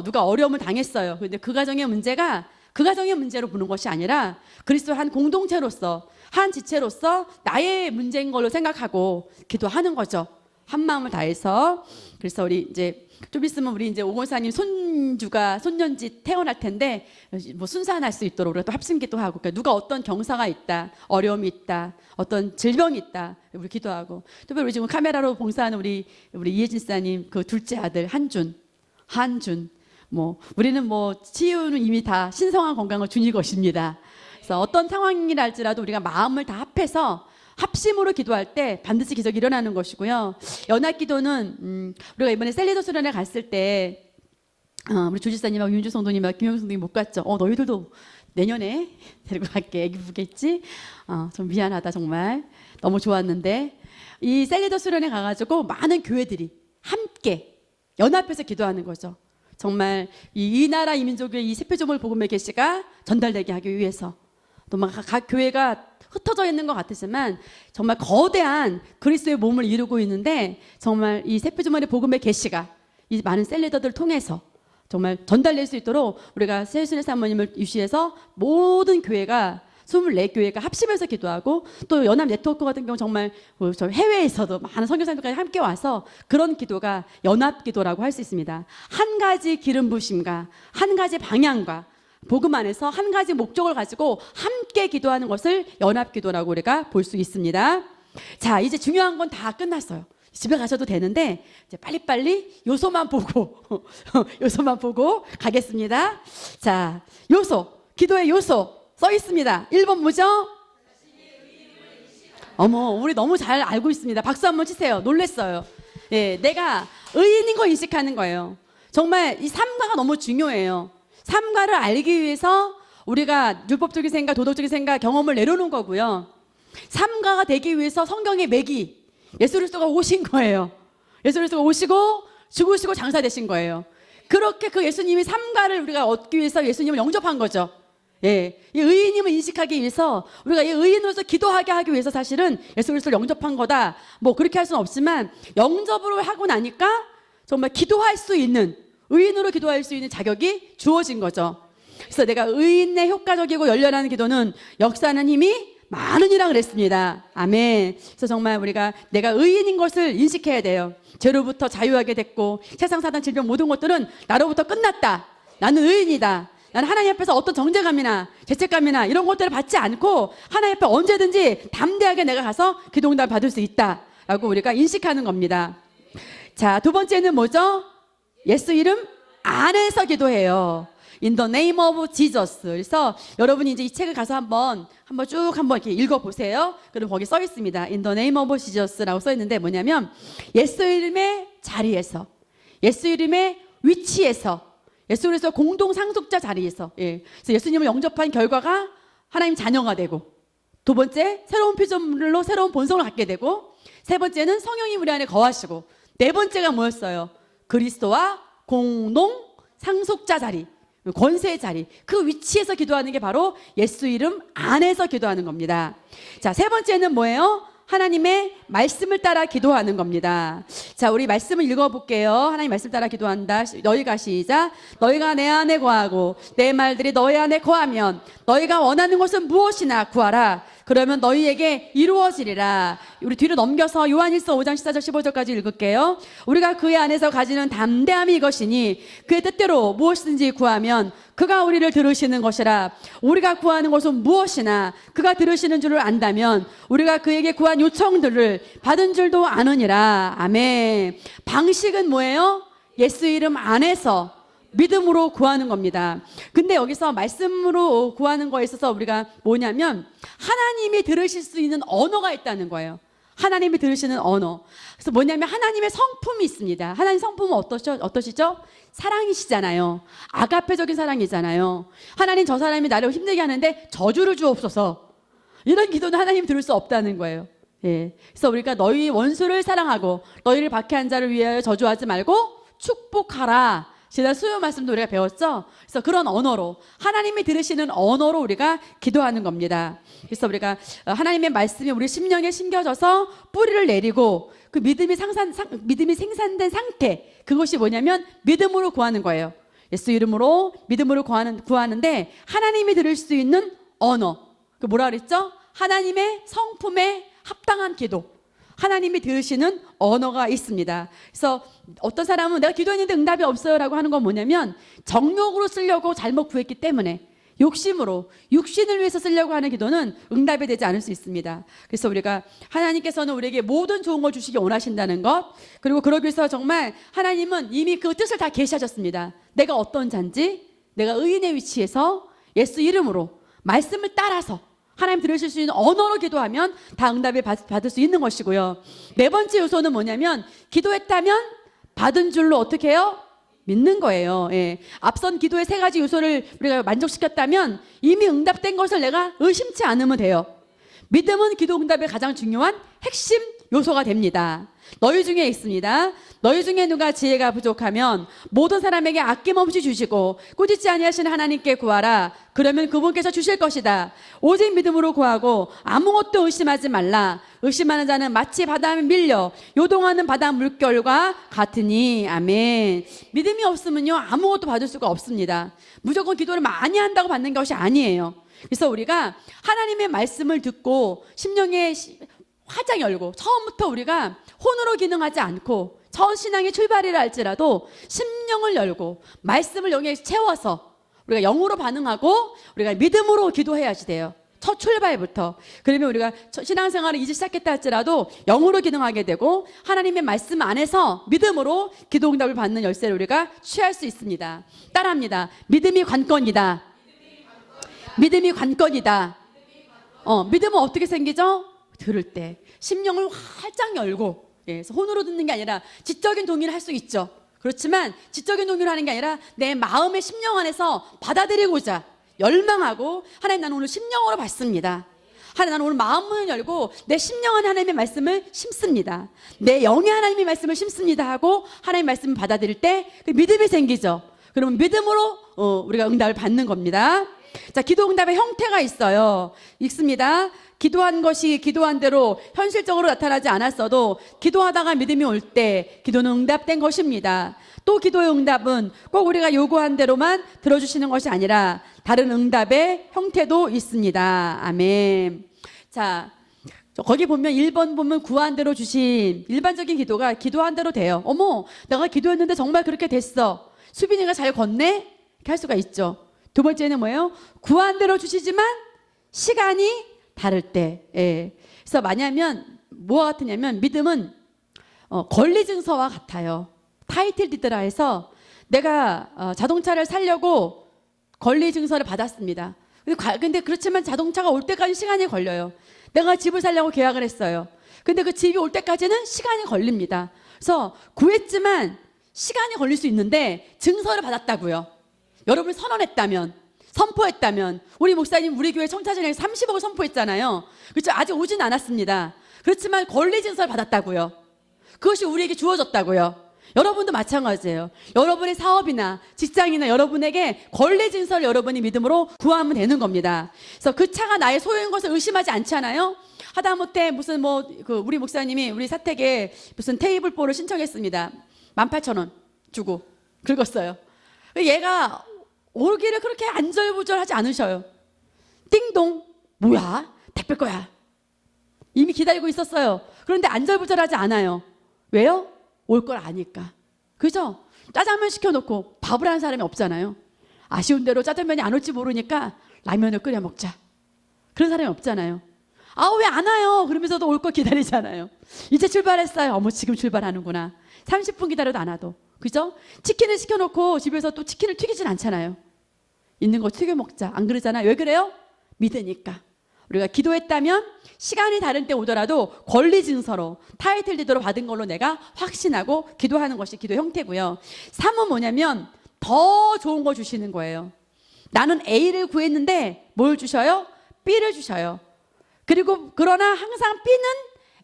누가 어려움을 당했어요. 근데 그 가정의 문제가 그 가정의 문제로 보는 것이 아니라 그리스도 한 공동체로서 한 지체로서 나의 문제인 걸로 생각하고 기도하는 거죠. 한 마음을 다해서. 그래서 우리 이제 좀 있으면 우리 이제 오건사님 손년지 태어날 텐데 뭐 순산할 수 있도록 우리가 또 합심기도 하고, 그러니까 누가 어떤 경사가 있다, 어려움이 있다, 어떤 질병이 있다, 우리 기도하고. 특별히 우리 지금 카메라로 봉사하는 우리 이혜진 사님 그 둘째 아들 한준. 뭐 우리는 뭐 치유는 이미 다 신성한 건강을 주니 것입니다. 그래서 어떤 상황이라 할지라도 우리가 마음을 다 합해서 합심으로 기도할 때 반드시 기적이 일어나는 것이고요. 연합기도는 우리가 이번에 셀리더 수련회 갔을 때 우리 조지사님하고 윤주 성도님하고 김영수 성도님 못 갔죠. 너희들도 내년에 데리고 갈게. 애기 보겠지? 좀 미안하다 정말. 너무 좋았는데 이 셀리더 수련회 가가지고 많은 교회들이 함께 연합해서 기도하는 거죠. 정말 이 나라 이 민족의 이 세표조물 복음의 계시가 전달되게 하기 위해서 또 막 각 교회가 흩어져 있는 것 같으지만 정말 거대한 그리스도의 몸을 이루고 있는데, 정말 이 세표조물의 복음의 계시가 이 많은 셀리더들을 통해서 정말 전달될 수 있도록 우리가 세순의 사모님을 유시해서 모든 교회가 24교회가 합심해서 기도하고, 또 연합 네트워크 같은 경우 정말 저 해외에서도 많은 선교사님들까지 함께 와서 그런 기도가 연합 기도라고 할 수 있습니다. 한 가지 기름 부심과 한 가지 방향과 복음 안에서 한 가지 목적을 가지고 함께 기도하는 것을 연합 기도라고 우리가 볼 수 있습니다. 자, 이제 중요한 건 다 끝났어요. 집에 가셔도 되는데 이제 빨리빨리 요소만 보고 요소만 보고 가겠습니다. 자, 요소, 기도의 요소 써 있습니다. 1번 뭐죠? 어머, 우리 너무 잘 알고 있습니다. 박수 한번 치세요. 놀랬어요. 예, 내가 의인인 거 인식하는 거예요. 정말 이 삼가가 너무 중요해요. 삼가를 알기 위해서 우리가 율법적인 생각, 도덕적인 생각, 경험을 내려놓은 거고요. 삼가가 되기 위해서 성경의 매기 예수 그리스도가 오신 거예요. 예수 그리스도가 오시고 죽으시고 장사되신 거예요. 그렇게 그 예수님이 삼가를 우리가 얻기 위해서 예수님을 영접한 거죠. 예, 이 의인임을 인식하기 위해서 우리가 이 의인으로서 기도하게 하기 위해서 사실은 예수 그리스도를 영접한 거다. 뭐 그렇게 할 수는 없지만 영접으로 하고 나니까 정말 기도할 수 있는, 의인으로 기도할 수 있는 자격이 주어진 거죠. 그래서 내가 의인의 효과적이고 열렬한 기도는 역사하는 힘이 많으니라 그랬습니다. 아멘. 그래서 정말 우리가 내가 의인인 것을 인식해야 돼요. 죄로부터 자유하게 됐고 세상 사단 질병 모든 것들은 나로부터 끝났다. 나는 의인이다. 나는 하나님 앞에서 어떤 정죄감이나 죄책감이나 이런 것들을 받지 않고 하나님 앞에 언제든지 담대하게 내가 가서 기도응답을 받을 수 있다라고 우리가 인식하는 겁니다. 자, 두 번째는 뭐죠? 예수 이름 안에서 기도해요. In the name of Jesus. 그래서 여러분이 이제 이 책을 가서 한번 쭉 이렇게 읽어보세요. 그럼 거기 써 있습니다. In the name of Jesus라고 써 있는데 뭐냐면 예수 이름의 자리에서, 예수 이름의 위치에서, 예수 그리스도 공동 상속자 자리에서, 예. 그래서 예수님을 영접한 결과가 하나님 자녀가 되고, 두 번째 새로운 피조물로 새로운 본성을 갖게 되고, 세 번째는 성령이 우리 안에 거하시고, 네 번째가 뭐였어요? 그리스도와 공동 상속자 자리, 권세의 자리, 그 위치에서 기도하는 게 바로 예수 이름 안에서 기도하는 겁니다. 자, 세 번째는 뭐예요? 하나님의 말씀을 따라 기도하는 겁니다. 자, 우리 말씀을 읽어볼게요. 하나님 말씀 따라 기도한다. 너희가 시작. 너희가 내 안에 거하고 내 말들이 너희 안에 거하면 너희가 원하는 것은 무엇이나 구하라. 그러면 너희에게 이루어지리라. 우리 뒤로 넘겨서 요한일서 5장 14절 15절까지 읽을게요. 우리가 그의 안에서 가지는 담대함이 이것이니 그의 뜻대로 무엇이든지 구하면 그가 우리를 들으시는 것이라. 우리가 구하는 것은 무엇이나 그가 들으시는 줄을 안다면 우리가 그에게 구한 요청들을 받은 줄도 아느니라. 아멘. 방식은 뭐예요? 예수 이름 안에서 믿음으로 구하는 겁니다. 근데 여기서 말씀으로 구하는 거에 있어서 우리가 뭐냐면 하나님이 들으실 수 있는 언어가 있다는 거예요. 하나님이 들으시는 언어. 그래서 뭐냐면 하나님의 성품이 있습니다. 하나님 성품은 어떠시죠? 사랑이시잖아요. 아가페적인 사랑이잖아요. 하나님 저 사람이 나를 힘들게 하는데 저주를 주옵소서. 이런 기도는 하나님 들을 수 없다는 거예요. 예. 그래서 우리가 너희 원수를 사랑하고 너희를 박해한 자를 위하여 저주하지 말고 축복하라. 지난 수요 말씀도 우리가 배웠죠? 그래서 그런 언어로, 하나님이 들으시는 언어로 우리가 기도하는 겁니다. 그래서 우리가 하나님의 말씀이 우리 심령에 심겨져서 뿌리를 내리고 그 믿음이 생산된 상태, 그것이 뭐냐면 믿음으로 구하는 거예요. 예수 이름으로 믿음으로 구하는데 하나님이 들을 수 있는 언어, 그 뭐라 그랬죠? 하나님의 성품에 합당한 기도, 하나님이 들으시는 언어가 있습니다. 그래서 어떤 사람은 내가 기도했는데 응답이 없어요라고 하는 건 뭐냐면 정욕으로 쓰려고 잘못 구했기 때문에 욕심으로 육신을 위해서 쓰려고 하는 기도는 응답이 되지 않을 수 있습니다. 그래서 우리가 하나님께서는 우리에게 모든 좋은 걸 주시기 원하신다는 것, 그리고 그러기 위해서 정말 하나님은 이미 그 뜻을 다 계시하셨습니다. 내가 어떤 자인지, 내가 의인의 위치에서 예수 이름으로 말씀을 따라서 하나님 들으실 수 있는 언어로 기도하면 다 응답을 받을 수 있는 것이고요. 네 번째 요소는 뭐냐면 기도했다면 받은 줄로 어떻게 해요? 믿는 거예요. 예. 앞선 기도의 세 가지 요소를 우리가 만족시켰다면 이미 응답된 것을 내가 의심치 않으면 돼요. 믿음은 기도 응답의 가장 중요한 핵심 요소가 됩니다. 너희 중에 있습니다. 너희 중에 누가 지혜가 부족하면 모든 사람에게 아낌없이 주시고 꾸짖지 아니하시는 하나님께 구하라. 그러면 그분께서 주실 것이다. 오직 믿음으로 구하고 아무것도 의심하지 말라. 의심하는 자는 마치 바다에 밀려 요동하는 바다 물결과 같으니. 아멘. 믿음이 없으면요 아무것도 받을 수가 없습니다. 무조건 기도를 많이 한다고 받는 것이 아니에요. 그래서 우리가 하나님의 말씀을 듣고 심령의 화장 열고 처음부터 우리가 혼으로 기능하지 않고 첫 신앙의 출발이라 할지라도 심령을 열고 말씀을 영에 채워서 우리가 영으로 반응하고 우리가 믿음으로 기도해야지 돼요. 첫 출발부터. 그러면 우리가 신앙생활을 이제 시작했다 할지라도 영으로 기능하게 되고 하나님의 말씀 안에서 믿음으로 기도 응답을 받는 열쇠를 우리가 취할 수 있습니다. 따라합니다. 믿음이 관건이다. 믿음이 관건이다. 믿음은 어떻게 생기죠? 들을 때 심령을 활짝 열고, 그래서 혼으로 듣는 게 아니라 지적인 동의를 할 수 있죠. 그렇지만 지적인 동의를 하는 게 아니라 내 마음의 심령 안에서 받아들이고자 열망하고 하나님 나는 오늘 심령으로 받습니다. 하나님 나는 오늘 마음문을 열고 내 심령 안에 하나님의 말씀을 심습니다. 내 영에 하나님의 말씀을 심습니다 하고 하나님의 말씀을 받아들일 때 그 믿음이 생기죠. 그러면 믿음으로 우리가 응답을 받는 겁니다. 자, 기도 응답의 형태가 있어요. 있습니다. 기도한 것이 기도한 대로 현실적으로 나타나지 않았어도 기도하다가 믿음이 올 때 기도는 응답된 것입니다. 또 기도의 응답은 꼭 우리가 요구한 대로만 들어주시는 것이 아니라 다른 응답의 형태도 있습니다. 아멘. 자, 거기 보면 1번 보면 구한 대로 주신 일반적인 기도가 기도한 대로 돼요. 어머, 내가 기도했는데 정말 그렇게 됐어. 수빈이가 잘 걷네? 이렇게 할 수가 있죠. 두 번째는 뭐예요? 구한 대로 주시지만 시간이 다를 때. 예. 그래서 뭐냐면 뭐와 같으냐면 믿음은 권리 증서와 같아요. 타이틀 디드라 해서 내가 자동차를 사려고 권리 증서를 받았습니다. 근데 그렇지만 자동차가 올 때까지 시간이 걸려요. 내가 집을 사려고 계약을 했어요. 근데 그 집이 올 때까지는 시간이 걸립니다. 그래서 구했지만 시간이 걸릴 수 있는데 증서를 받았다고요. 여러분이 선언했다면, 선포했다면, 우리 목사님 우리 교회 청차전에 30억을 선포했잖아요. 그렇죠? 아직 오진 않았습니다. 그렇지만 권리 증서를 받았다고요. 그것이 우리에게 주어졌다고요. 여러분도 마찬가지예요. 여러분의 사업이나 직장이나 여러분에게 권리 증서를 여러분이 믿음으로 구하면 되는 겁니다. 그래서 그 차가 나의 소유인 것을 의심하지 않잖아요. 하다못해 무슨 우리 목사님이 우리 사택에 무슨 테이블보를 신청했습니다. 18,000원 주고 긁었어요. 얘가 오기를 그렇게 안절부절하지 않으셔요. 띵동, 뭐야? 택배 거야. 이미 기다리고 있었어요. 그런데 안절부절하지 않아요. 왜요? 올 걸 아니까. 그죠? 짜장면 시켜놓고 밥을 하는 사람이 없잖아요. 아쉬운 대로 짜장면이 안 올지 모르니까 라면을 끓여 먹자. 그런 사람이 없잖아요. 왜 안 와요? 그러면서도 올 걸 기다리잖아요. 이제 출발했어요. 어머, 지금 출발하는구나. 30분 기다려도 안 와도. 그죠? 치킨을 시켜놓고 집에서 또 치킨을 튀기진 않잖아요. 있는 거 튀겨 먹자. 안 그러잖아요. 왜 그래요? 믿으니까. 우리가 기도했다면 시간이 다른 때 오더라도 권리 증서로 타이틀 디드로 받은 걸로 내가 확신하고 기도하는 것이 기도 형태고요. 3은 뭐냐면 더 좋은 거 주시는 거예요. 나는 A를 구했는데 뭘 주셔요? B를 주셔요. 그리고 그러나 항상 B는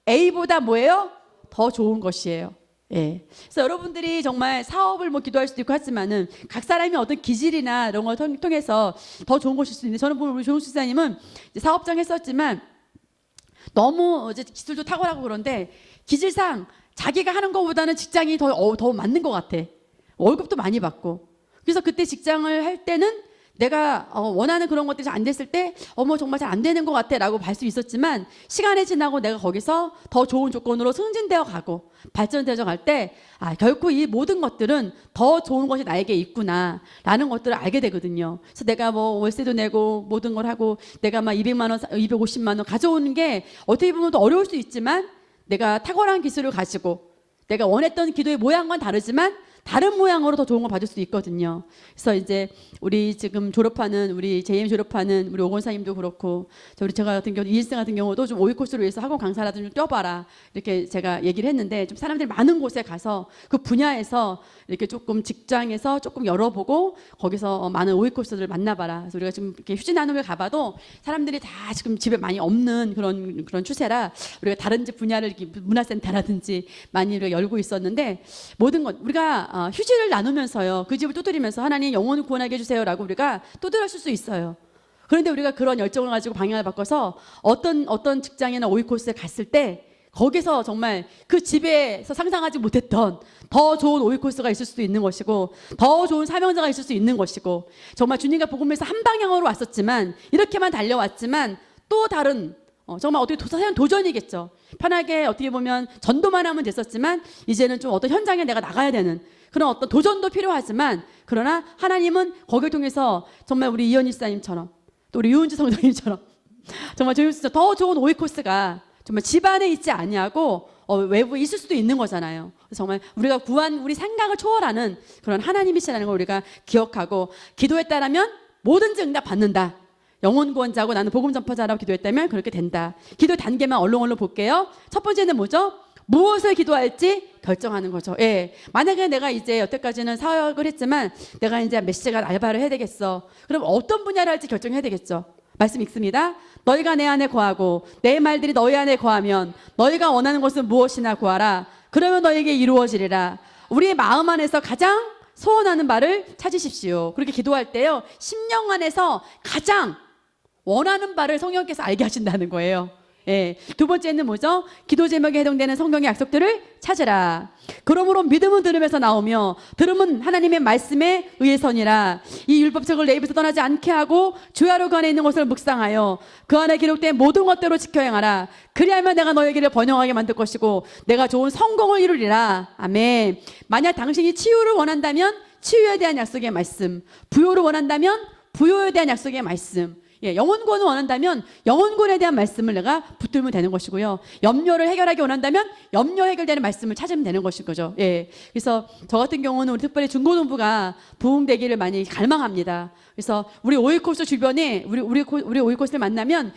A보다 뭐예요? 더 좋은 것이에요. 예. 그래서 여러분들이 정말 사업을 기도할 수도 있고 하지만은 각 사람이 어떤 기질이나 이런 걸 통해서 더 좋은 것일 수 있는데 저는 보면 우리 조용 수사님은 사업장 했었지만 너무 이제 기술도 탁월하고 그런데 기질상 자기가 하는 것보다는 직장이 더 맞는 것 같아. 월급도 많이 받고. 그래서 그때 직장을 할 때는 내가 원하는 그런 것들이 잘 안 됐을 때 어머 정말 잘 안 되는 것 같아 라고 할 수 있었지만 시간이 지나고 내가 거기서 더 좋은 조건으로 승진되어 가고 발전되어 갈 때 결코 이 모든 것들은 더 좋은 것이 나에게 있구나 라는 것들을 알게 되거든요. 그래서 내가 뭐 월세도 내고 모든 걸 하고 내가 막 200만 원, 250만 원 가져오는 게 어떻게 보면 더 어려울 수 있지만 내가 탁월한 기술을 가지고 내가 원했던 기도의 모양과는 다르지만 다른 모양으로 더 좋은 걸 받을 수 있거든요. 그래서 이제 우리 지금 졸업하는 우리 JM 졸업하는 우리 오건사님도 그렇고 제가 같은 경우 이일생 같은 경우도 좀 5위 코스를 위해서 학원 강사라도 좀 뛰어봐라 이렇게 제가 얘기를 했는데 좀 사람들이 많은 곳에 가서 그 분야에서 이렇게 조금 직장에서 조금 열어보고 거기서 많은 5위 코스들을 만나봐라. 그래서 우리가 지금 이렇게 휴지 나눔을 가봐도 사람들이 다 지금 집에 많이 없는 그런 추세라 우리가 다른 집 분야를 문화센터라든지 많이 우리가 열고 있었는데 모든 것 우리가 휴지를 나누면서요 그 집을 두드리면서 하나님 영혼을 구원하게 해주세요라고 우리가 두드렸을 수 있어요. 그런데 우리가 그런 열정을 가지고 방향을 바꿔서 어떤 직장이나 오이 코스에 갔을 때 거기서 정말 그 집에서 상상하지 못했던 더 좋은 오이 코스가 있을 수도 있는 것이고 더 좋은 사명자가 있을 수 있는 것이고 정말 주님과 복음에서 한 방향으로 왔었지만 이렇게만 달려왔지만 또 다른 정말 어떻게 도전이겠죠. 편하게 어떻게 보면 전도만 하면 됐었지만 이제는 좀 어떤 현장에 내가 나가야 되는 그런 어떤 도전도 필요하지만 그러나 하나님은 거기를 통해서 정말 우리 이현희 사님처럼 또 우리 유은지 성도님처럼 정말 더 좋은 오이 코스가 정말 집안에 있지 아니하고 외부에 있을 수도 있는 거잖아요. 그래서 정말 우리가 구한 우리 생각을 초월하는 그런 하나님이시라는 걸 우리가 기억하고 기도했다라면 뭐든지 응답 받는다. 영혼 구원자고 나는 복음 전파자라고 기도했다면 그렇게 된다. 기도 단계만 얼렁얼렁 볼게요. 첫 번째는 뭐죠? 무엇을 기도할지 결정하는 거죠. 예. 만약에 내가 이제 여태까지는 사역을 했지만 내가 이제 몇 시간 알바를 해야 되겠어. 그럼 어떤 분야를 할지 결정해야 되겠죠. 말씀 읽습니다. 너희가 내 안에 거하고 내 말들이 너희 안에 거하면 너희가 원하는 것은 무엇이나 구하라. 그러면 너희에게 이루어지리라. 우리의 마음 안에서 가장 소원하는 바를 찾으십시오. 그렇게 기도할 때요. 심령 안에서 가장 원하는 바를 성령께서 알게 하신다는 거예요. 예. 두 번째는 뭐죠? 기도 제목에 해당되는 성경의 약속들을 찾으라. 그러므로 믿음은 들음에서 나오며 들음은 하나님의 말씀에 의해서니라. 이 율법책을 내 입에서 떠나지 않게 하고 주야로 그 안에 있는 것을 묵상하여 그 안에 기록된 모든 것대로 지켜 행하라. 그리하면 내가 너의 길을 번영하게 만들 것이고 내가 좋은 성공을 이루리라. 아멘. 만약 당신이 치유를 원한다면 치유에 대한 약속의 말씀, 부요를 원한다면 부요에 대한 약속의 말씀, 영혼구원을 원한다면 영혼구원에 대한 말씀을 내가 붙들면 되는 것이고요. 염려를 해결하기 원한다면 염려 해결되는 말씀을 찾으면 되는 것인 거죠. 그래서 저 같은 경우는 우리 특별히 중고등부가 부흥되기를 많이 갈망합니다. 그래서 우리 오이코스 주변에 우리 오이코스를 만나면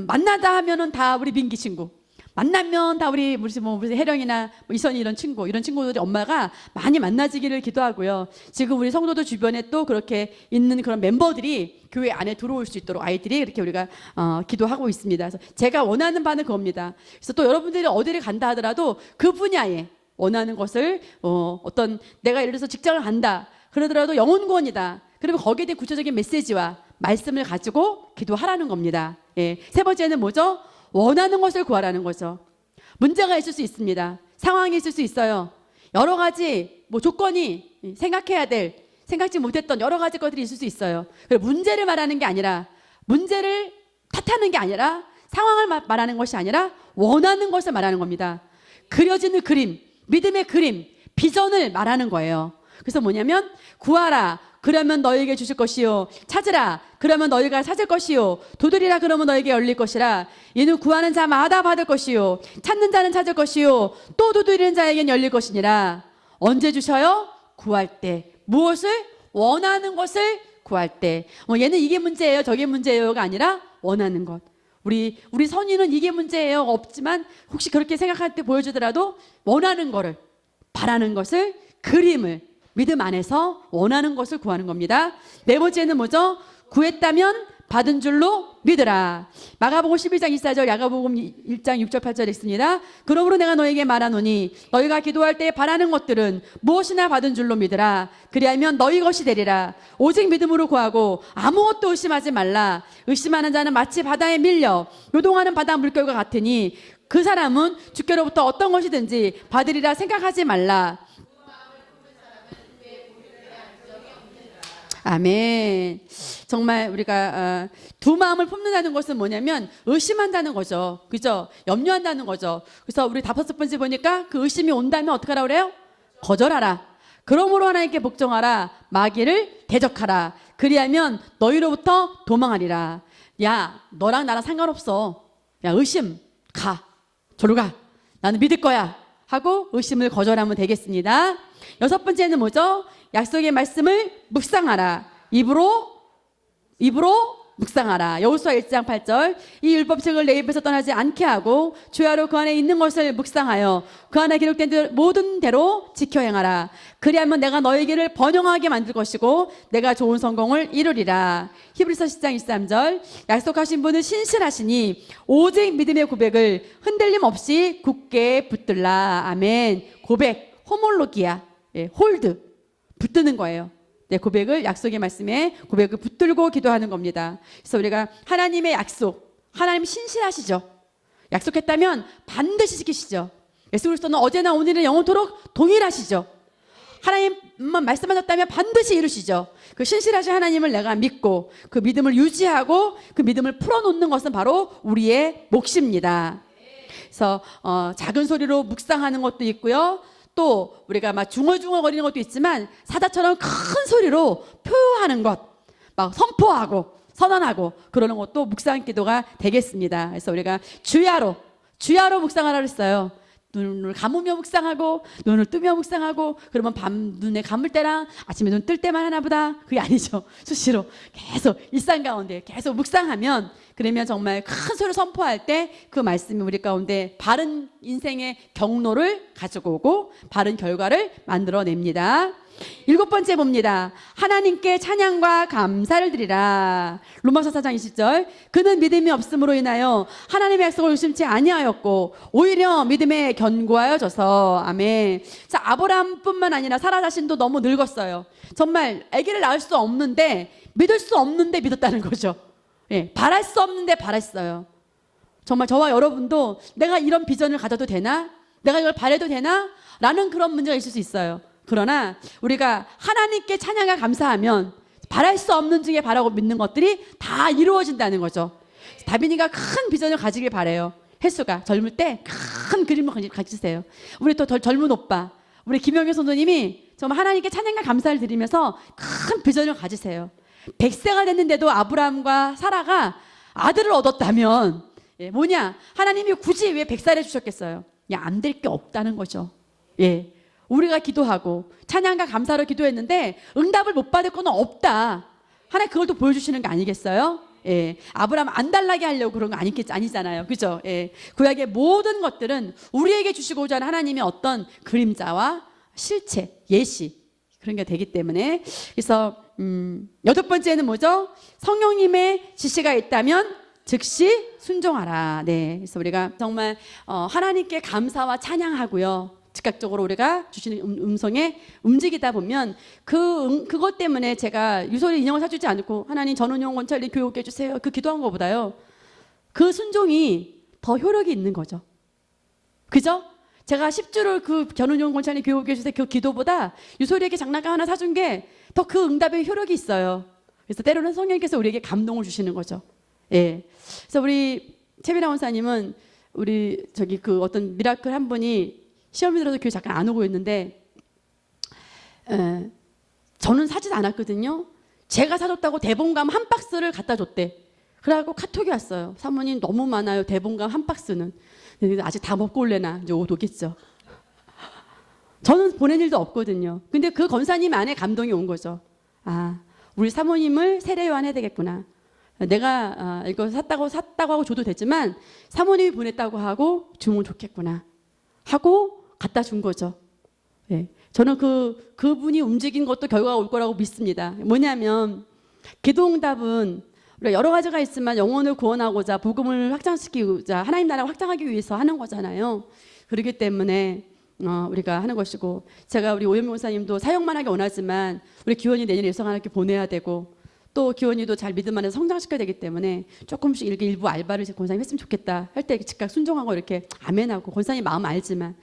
만나다 하면은 다 우리 민기 친구. 만나면 다 우리 혜령이나 이선이 이런 친구들이 엄마가 많이 만나지기를 기도하고요. 지금 우리 성도들 주변에 또 그렇게 있는 그런 멤버들이 교회 안에 들어올 수 있도록 아이들이 이렇게 우리가 기도하고 있습니다. 그래서 제가 원하는 바는 그겁니다. 그래서 또 여러분들이 어디를 간다 하더라도 그 분야에 원하는 것을 어떤 내가 예를 들어서 직장을 간다 그러더라도 영혼구원이다. 그러면 거기에 대한 구체적인 메시지와 말씀을 가지고 기도하라는 겁니다. 세 번째는 뭐죠? 원하는 것을 구하라는 거죠. 문제가 있을 수 있습니다. 상황이 있을 수 있어요. 여러 가지 조건이 생각해야 될 생각지 못했던 여러 가지 것들이 있을 수 있어요. 그래서 문제를 말하는 게 아니라 문제를 탓하는 게 아니라 상황을 말하는 것이 아니라 원하는 것을 말하는 겁니다. 그려지는 그림, 믿음의 그림, 비전을 말하는 거예요. 그래서 뭐냐면 구하라. 그러면 너에게 주실 것이요. 찾으라. 그러면 너희가 찾을 것이요. 두드리라. 그러면 너에게 열릴 것이라. 이는 구하는 자마다 받을 것이요. 찾는 자는 찾을 것이요. 또 두드리는 자에겐 열릴 것이니라. 언제 주셔요? 구할 때. 무엇을? 원하는 것을 구할 때. 얘는 이게 문제예요. 저게 문제예요가 아니라 원하는 것. 우리 선의는 이게 문제예요. 없지만 혹시 그렇게 생각할 때 보여주더라도 원하는 거를, 바라는 것을, 그림을 믿음 안에서 원하는 것을 구하는 겁니다. 네 번째는 뭐죠? 구했다면 받은 줄로 믿으라. 마가복음 11장 24절, 야고보음 1장 6절 8절 있습니다. 그러므로 내가 너에게 말하노니 너희가 기도할 때 바라는 것들은 무엇이나 받은 줄로 믿으라. 그리하면 너희 것이 되리라. 오직 믿음으로 구하고 아무것도 의심하지 말라. 의심하는 자는 마치 바다에 밀려 요동하는 바다 물결과 같으니 그 사람은 주께로부터 어떤 것이든지 받으리라 생각하지 말라. 아멘. 정말 우리가 두 마음을 품는다는 것은 뭐냐면 의심한다는 거죠. 그죠? 염려한다는 거죠. 그래서 우리 5번째 보니까 그 의심이 온다면 어떻게 하라 그래요? 거절하라. 그러므로 하나님께 복종하라. 마귀를 대적하라. 그리하면 너희로부터 도망하리라. 야, 너랑 나랑 상관없어. 야, 의심 가. 저로 가. 나는 믿을 거야. 하고 의심을 거절하면 되겠습니다. 6번째는 뭐죠? 약속의 말씀을 묵상하라. 입으로 묵상하라. 여호수아 1장 8절. 이 율법책을 내 입에서 떠나지 않게 하고 주야로 그 안에 있는 것을 묵상하여 그 안에 기록된 모든 대로 지켜 행하라. 그리하면 내가 너희 길을 번영하게 만들 것이고 내가 좋은 성공을 이루리라. 히브리서 10장 23절. 약속하신 분은 신실하시니 오직 믿음의 고백을 흔들림 없이 굳게 붙들라. 아멘. 고백, 호몰로기야. 예, 홀드, 붙드는 거예요. 네, 고백을, 약속의 말씀에 고백을 붙들고 기도하는 겁니다. 그래서 우리가 하나님의 약속, 하나님 신실하시죠. 약속했다면 반드시 지키시죠. 예수 그리스도는 어제나 오늘은 영원토록 동일하시죠. 하나님만 말씀하셨다면 반드시 이루시죠. 그 신실하신 하나님을 내가 믿고 그 믿음을 유지하고 그 믿음을 풀어놓는 것은 바로 우리의 몫입니다. 그래서 작은 소리로 묵상하는 것도 있고요. 또 우리가 막 중얼중얼거리는 것도 있지만 사자처럼 큰 소리로 표현하는 것, 막 선포하고 선언하고 그러는 것도 묵상 기도가 되겠습니다. 그래서 우리가 주야로 묵상하라 그랬어요. 눈을 감으며 묵상하고 눈을 뜨며 묵상하고 그러면 밤 눈에 감을 때랑 아침에 눈 뜰 때만 하나 보다. 그게 아니죠. 수시로 계속 일상 가운데 계속 묵상하면 그러면 정말 큰 소리로 선포할 때 그 말씀이 우리 가운데 바른 인생의 경로를 가지고 오고 바른 결과를 만들어냅니다. 7번째 봅니다. 하나님께 찬양과 감사를 드리라. 로마서 4장 20절. 그는 믿음이 없음으로 인하여 하나님의 약속을 의심치 아니하였고 오히려 믿음에 견고하여져서. 아멘. 자, 아브라함뿐만 아니라 사라 자신도 너무 늙었어요. 정말 아기를 낳을 수 없는데 믿을 수 없는데 믿었다는 거죠. 예, 바랄 수 없는데 바랐어요. 정말 저와 여러분도 내가 이런 비전을 가져도 되나? 내가 이걸 바래도 되나? 라는 그런 문제가 있을 수 있어요. 그러나 우리가 하나님께 찬양과 감사하면 바랄 수 없는 중에 바라고 믿는 것들이 다 이루어진다는 거죠. 다빈이가 큰 비전을 가지길 바래요. 혜수가 젊을 때 큰 그림을 가지세요. 우리 또 젊은 오빠, 우리 김영애 선생님이 정말 하나님께 찬양과 감사를 드리면서 큰 비전을 가지세요. 100세가 됐는데도 아브라함과 사라가 아들을 얻었다면 뭐냐? 하나님이 굳이 왜 100살에 주셨겠어요? 안 될 게 없다는 거죠. 예. 우리가 기도하고 찬양과 감사로 기도했는데 응답을 못 받을 건 없다. 하나님 그걸 또 보여주시는 거 아니겠어요? 예. 아브라함 안 달라게 하려고 그런 거 아니잖아요. 그죠? 예. 구약의 모든 것들은 우리에게 주시고자 하는 하나님의 어떤 그림자와 실체, 예시 그런 게 되기 때문에 그래서 8번째는 뭐죠? 성령님의 지시가 있다면 즉시 순종하라. 네. 그래서 우리가 정말 하나님께 감사와 찬양하고요. 즉각적으로 우리가 주시는 음성에 움직이다 보면 그것 때문에 제가 유솔이 인형을 사주지 않고 하나님 전원용 원찰리 교육해 주세요. 그 기도한 것보다요. 그 순종이 더 효력이 있는 거죠. 그죠? 제가 10주를 그 전원용 원찰리 교육해 주세요. 그 기도보다 유솔이에게 장난감 하나 사준 게 더 그 응답의 효력이 있어요. 그래서 때로는 성령님께서 우리에게 감동을 주시는 거죠. 예. 그래서 우리 최비라 원사님은 우리 그 어떤 미라클 한 분이 시험이 들어서 교회 잠깐 안 오고 있는데 저는 사지 않았거든요. 제가 사줬다고 대본감 한 박스를 갖다 줬대. 그래갖고 카톡이 왔어요. 사모님 너무 많아요. 대본감 한 박스는. 아직 다 먹고 올래나 이제 옷 오겠죠. 저는 보낸 일도 없거든요. 근데 그 권사님 안에 감동이 온 거죠. 아, 우리 사모님을 세례요한해야 되겠구나. 내가 이거 샀다고 하고 줘도 되지만 사모님이 보냈다고 하고 주면 좋겠구나 하고 갖다 준 거죠. 예. 저는 그분이 움직인 것도 결과가 올 거라고 믿습니다. 뭐냐면 기도응답은 우리가 여러 가지가 있지만 영혼을 구원하고자 복음을 확장시키고자 하나님 나라를 확장하기 위해서 하는 거잖아요. 그렇기 때문에 우리가 하는 것이고 제가 우리 오현미 목사님도 사역만 하기 원하지만 우리 기원이 내년에 일성하나님께 보내야 되고 또 기원이도 잘 믿음 안에서 성장시켜야 되기 때문에 조금씩 이렇게 일부 알바를 제 권사님 했으면 좋겠다 할 때 즉각 순종하고 이렇게 아멘하고 권사님 마음 알지만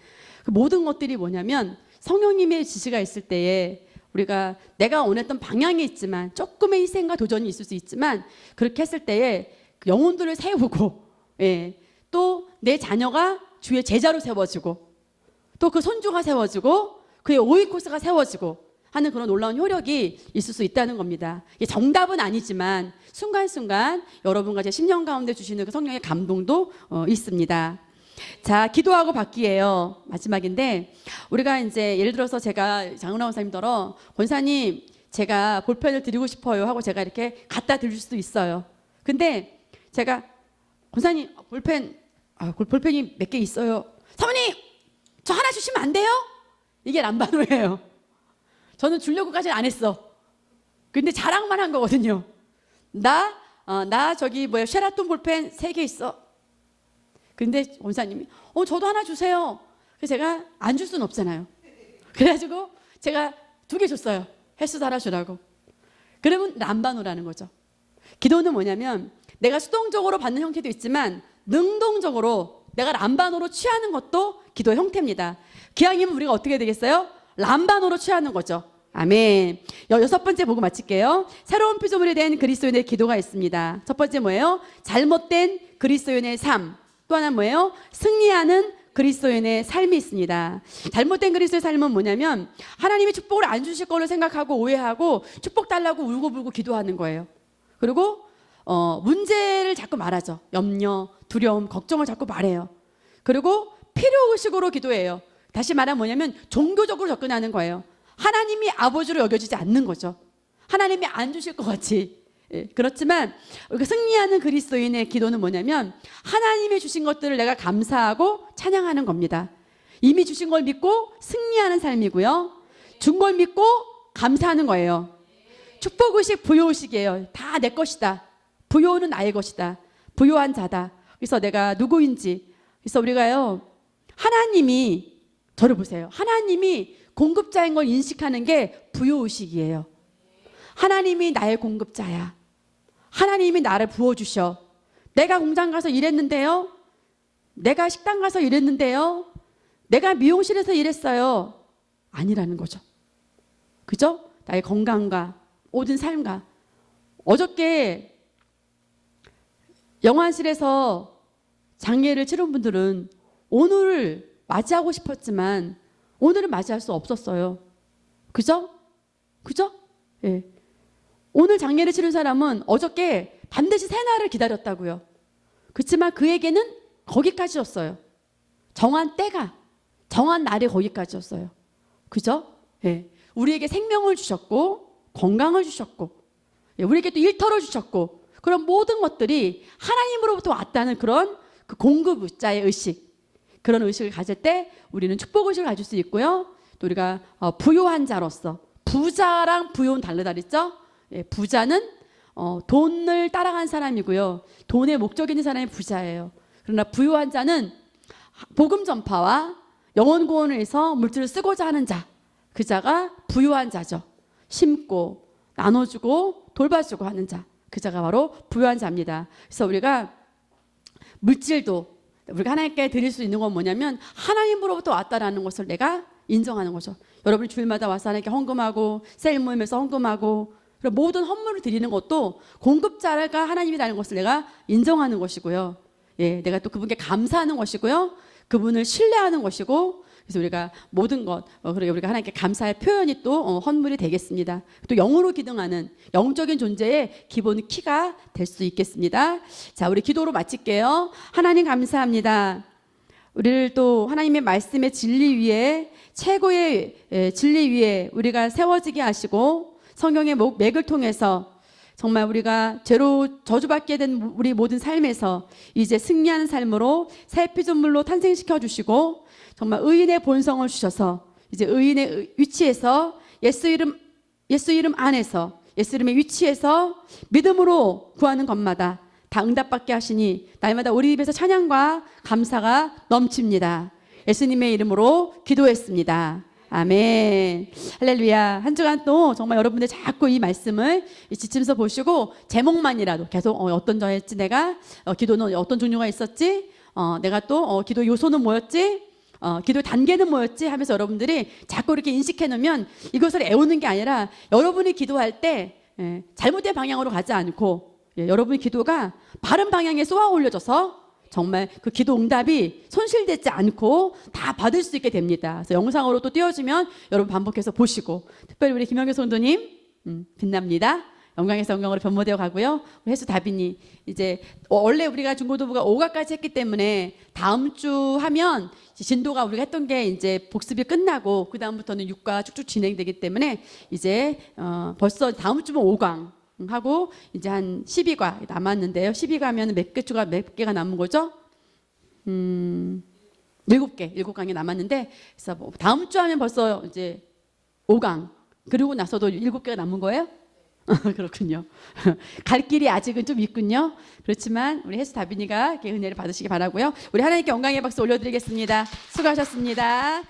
그 모든 것들이 뭐냐면 성령님의 지시가 있을 때에 우리가 내가 원했던 방향이 있지만 조금의 희생과 도전이 있을 수 있지만 그렇게 했을 때에 영혼들을 세우고 예, 또 내 자녀가 주의 제자로 세워지고 또 그 손주가 세워지고 그의 오이코스가 세워지고 하는 그런 놀라운 효력이 있을 수 있다는 겁니다. 이게 정답은 아니지만 순간순간 여러분과 제 심령 가운데 주시는 그 성령의 감동도 있습니다. 자, 기도하고 받기예요. 마지막인데 우리가 이제 예를 들어서 제가 장은하 권사님더러 권사님 제가 볼펜을 드리고 싶어요 하고 제가 이렇게 갖다 드릴 수도 있어요. 근데 제가 권사님 볼펜이 몇 개 있어요. 사모님 저 하나 주시면 안 돼요? 이게 람바노예요. 저는 주려고까지는 안 했어. 근데 자랑만 한 거거든요. 나 저기 쉐라톤 볼펜 3개 있어. 근데 원사님이 저도 하나 주세요. 그래서 제가 안 줄 수는 없잖아요. 그래가지고 제가 2개 줬어요. 횟수 달아주라고. 그러면 람바노라는 거죠. 기도는 뭐냐면 내가 수동적으로 받는 형태도 있지만 능동적으로 내가 람바노로 취하는 것도 기도의 형태입니다. 기왕이면 우리가 어떻게 되겠어요? 람바노로 취하는 거죠. 아멘. 6번째 보고 마칠게요. 새로운 피조물에 대한 그리스도인의 기도가 있습니다. 첫 번째 뭐예요? 잘못된 그리스도인의 삶. 또 하나 뭐예요? 승리하는 그리스도인의 삶이 있습니다. 잘못된 그리스도의 삶은 뭐냐면 하나님이 축복을 안 주실 거를 생각하고 오해하고 축복 달라고 울고불고 기도하는 거예요. 그리고 문제를 자꾸 말하죠. 염려, 두려움, 걱정을 자꾸 말해요. 그리고 필요의식으로 기도해요. 다시 말하면 뭐냐면 종교적으로 접근하는 거예요. 하나님이 아버지로 여겨지지 않는 거죠. 하나님이 안 주실 것 같이. 예, 그렇지만 승리하는 그리스도인의 기도는 뭐냐면 하나님이 주신 것들을 내가 감사하고 찬양하는 겁니다. 이미 주신 걸 믿고 승리하는 삶이고요. 준 걸 믿고 감사하는 거예요. 축복의식, 부요의식이에요. 다 내 것이다. 부요는 나의 것이다. 부요한 자다. 그래서 내가 누구인지. 그래서 우리가요. 하나님이 저를 보세요. 하나님이 공급자인 걸 인식하는 게 부요의식이에요. 하나님이 나의 공급자야. 하나님이 나를 부어주셔. 내가 공장 가서 일했는데요. 내가 식당 가서 일했는데요. 내가 미용실에서 일했어요. 아니라는 거죠. 그죠? 나의 건강과 모든 삶과. 어저께 영화실에서 장례를 치른 분들은 오늘을 맞이하고 싶었지만 오늘은 맞이할 수 없었어요. 그죠? 그죠? 예. 오늘 장례를 치른 사람은 어저께 반드시 새날을 기다렸다고요. 그렇지만 그에게는 거기까지였어요. 정한 때가, 정한 날이 거기까지였어요. 그죠? 예. 우리에게 생명을 주셨고 건강을 주셨고 예. 우리에게 또 일터를 주셨고 그런 모든 것들이 하나님으로부터 왔다는 그런 그 공급자의 의식, 그런 의식을 가질 때 우리는 축복의식을 가질 수 있고요. 또 우리가 부요한 자로서, 부자랑 부요는 다르다 그랬죠? 예, 부자는 돈을 따라간 사람이고요. 돈의 목적이 있는 사람이 부자예요. 그러나 부요한 자는 복음 전파와 영혼 구원을 위해서 물질을 쓰고자 하는 자, 그 자가 부요한 자죠. 심고 나눠주고 돌봐주고 하는 자, 그 자가 바로 부요한 자입니다. 그래서 우리가 물질도 우리가 하나님께 드릴 수 있는 건 뭐냐면 하나님으로부터 왔다라는 것을 내가 인정하는 거죠. 여러분이 주일마다 와서 하나님께 헌금하고 셀 모임에서 헌금하고 모든 헌물을 드리는 것도 공급자가 하나님이라는 것을 내가 인정하는 것이고요. 예, 내가 또 그분께 감사하는 것이고요. 그분을 신뢰하는 것이고 그래서 우리가 모든 것 그리고 우리가 하나님께 감사의 표현이 또 헌물이 되겠습니다. 또 영으로 기능하는 영적인 존재의 기본 키가 될 수 있겠습니다. 자, 우리 기도로 마칠게요. 하나님 감사합니다. 우리를 또 하나님의 말씀의 진리 위에 최고의 진리 위에 우리가 세워지게 하시고 성경의 맥을 통해서 정말 우리가 죄로 저주받게 된 우리 모든 삶에서 이제 승리하는 삶으로 새 피조물로 탄생시켜 주시고 정말 의인의 본성을 주셔서 이제 의인의 위치에서 예수 이름 안에서 예수 이름의 위치에서 믿음으로 구하는 것마다 다 응답받게 하시니 날마다 우리 입에서 찬양과 감사가 넘칩니다. 예수님의 이름으로 기도했습니다. 아멘. 할렐루야. 한 주간 또 정말 여러분들 자꾸 이 말씀을 지침서 보시고 제목만이라도 계속 어떤 점이었지 내가 기도는 어떤 종류가 있었지 내가 또 기도 요소는 뭐였지 기도 단계는 뭐였지 하면서 여러분들이 자꾸 이렇게 인식해 놓으면 이것을 애우는 게 아니라 여러분이 기도할 때 잘못된 방향으로 가지 않고 여러분의 기도가 바른 방향에 쏘아 올려져서 정말 그 기도 응답이 손실되지 않고 다 받을 수 있게 됩니다. 그래서 영상으로 또 띄워주면 여러분 반복해서 보시고, 특별히 우리 김영규 성도님 빛납니다. 영광에서 영광으로 변모되어 가고요. 우리 혜수 다빈이 이제 원래 우리가 중고등부가 5가까지 했기 때문에 다음 주 하면 진도가 우리가 했던 게 이제 복습이 끝나고 그 다음부터는 6과 쭉쭉 진행되기 때문에 이제 벌써 다음 주면 5강 하고 이제 한 12과 남았는데요. 12가면 몇 개가 남은 거죠? 7강이 남았는데, 그래서 뭐 다음 주 하면 벌써 이제 5강, 그리고 나서도 7개가 남은 거예요? 그렇군요. 갈 길이 아직은 좀 있군요. 그렇지만 우리 혜수 다빈이가 은혜를 받으시기 바라고요. 우리 하나님께 영광의 박수 올려드리겠습니다. 수고하셨습니다.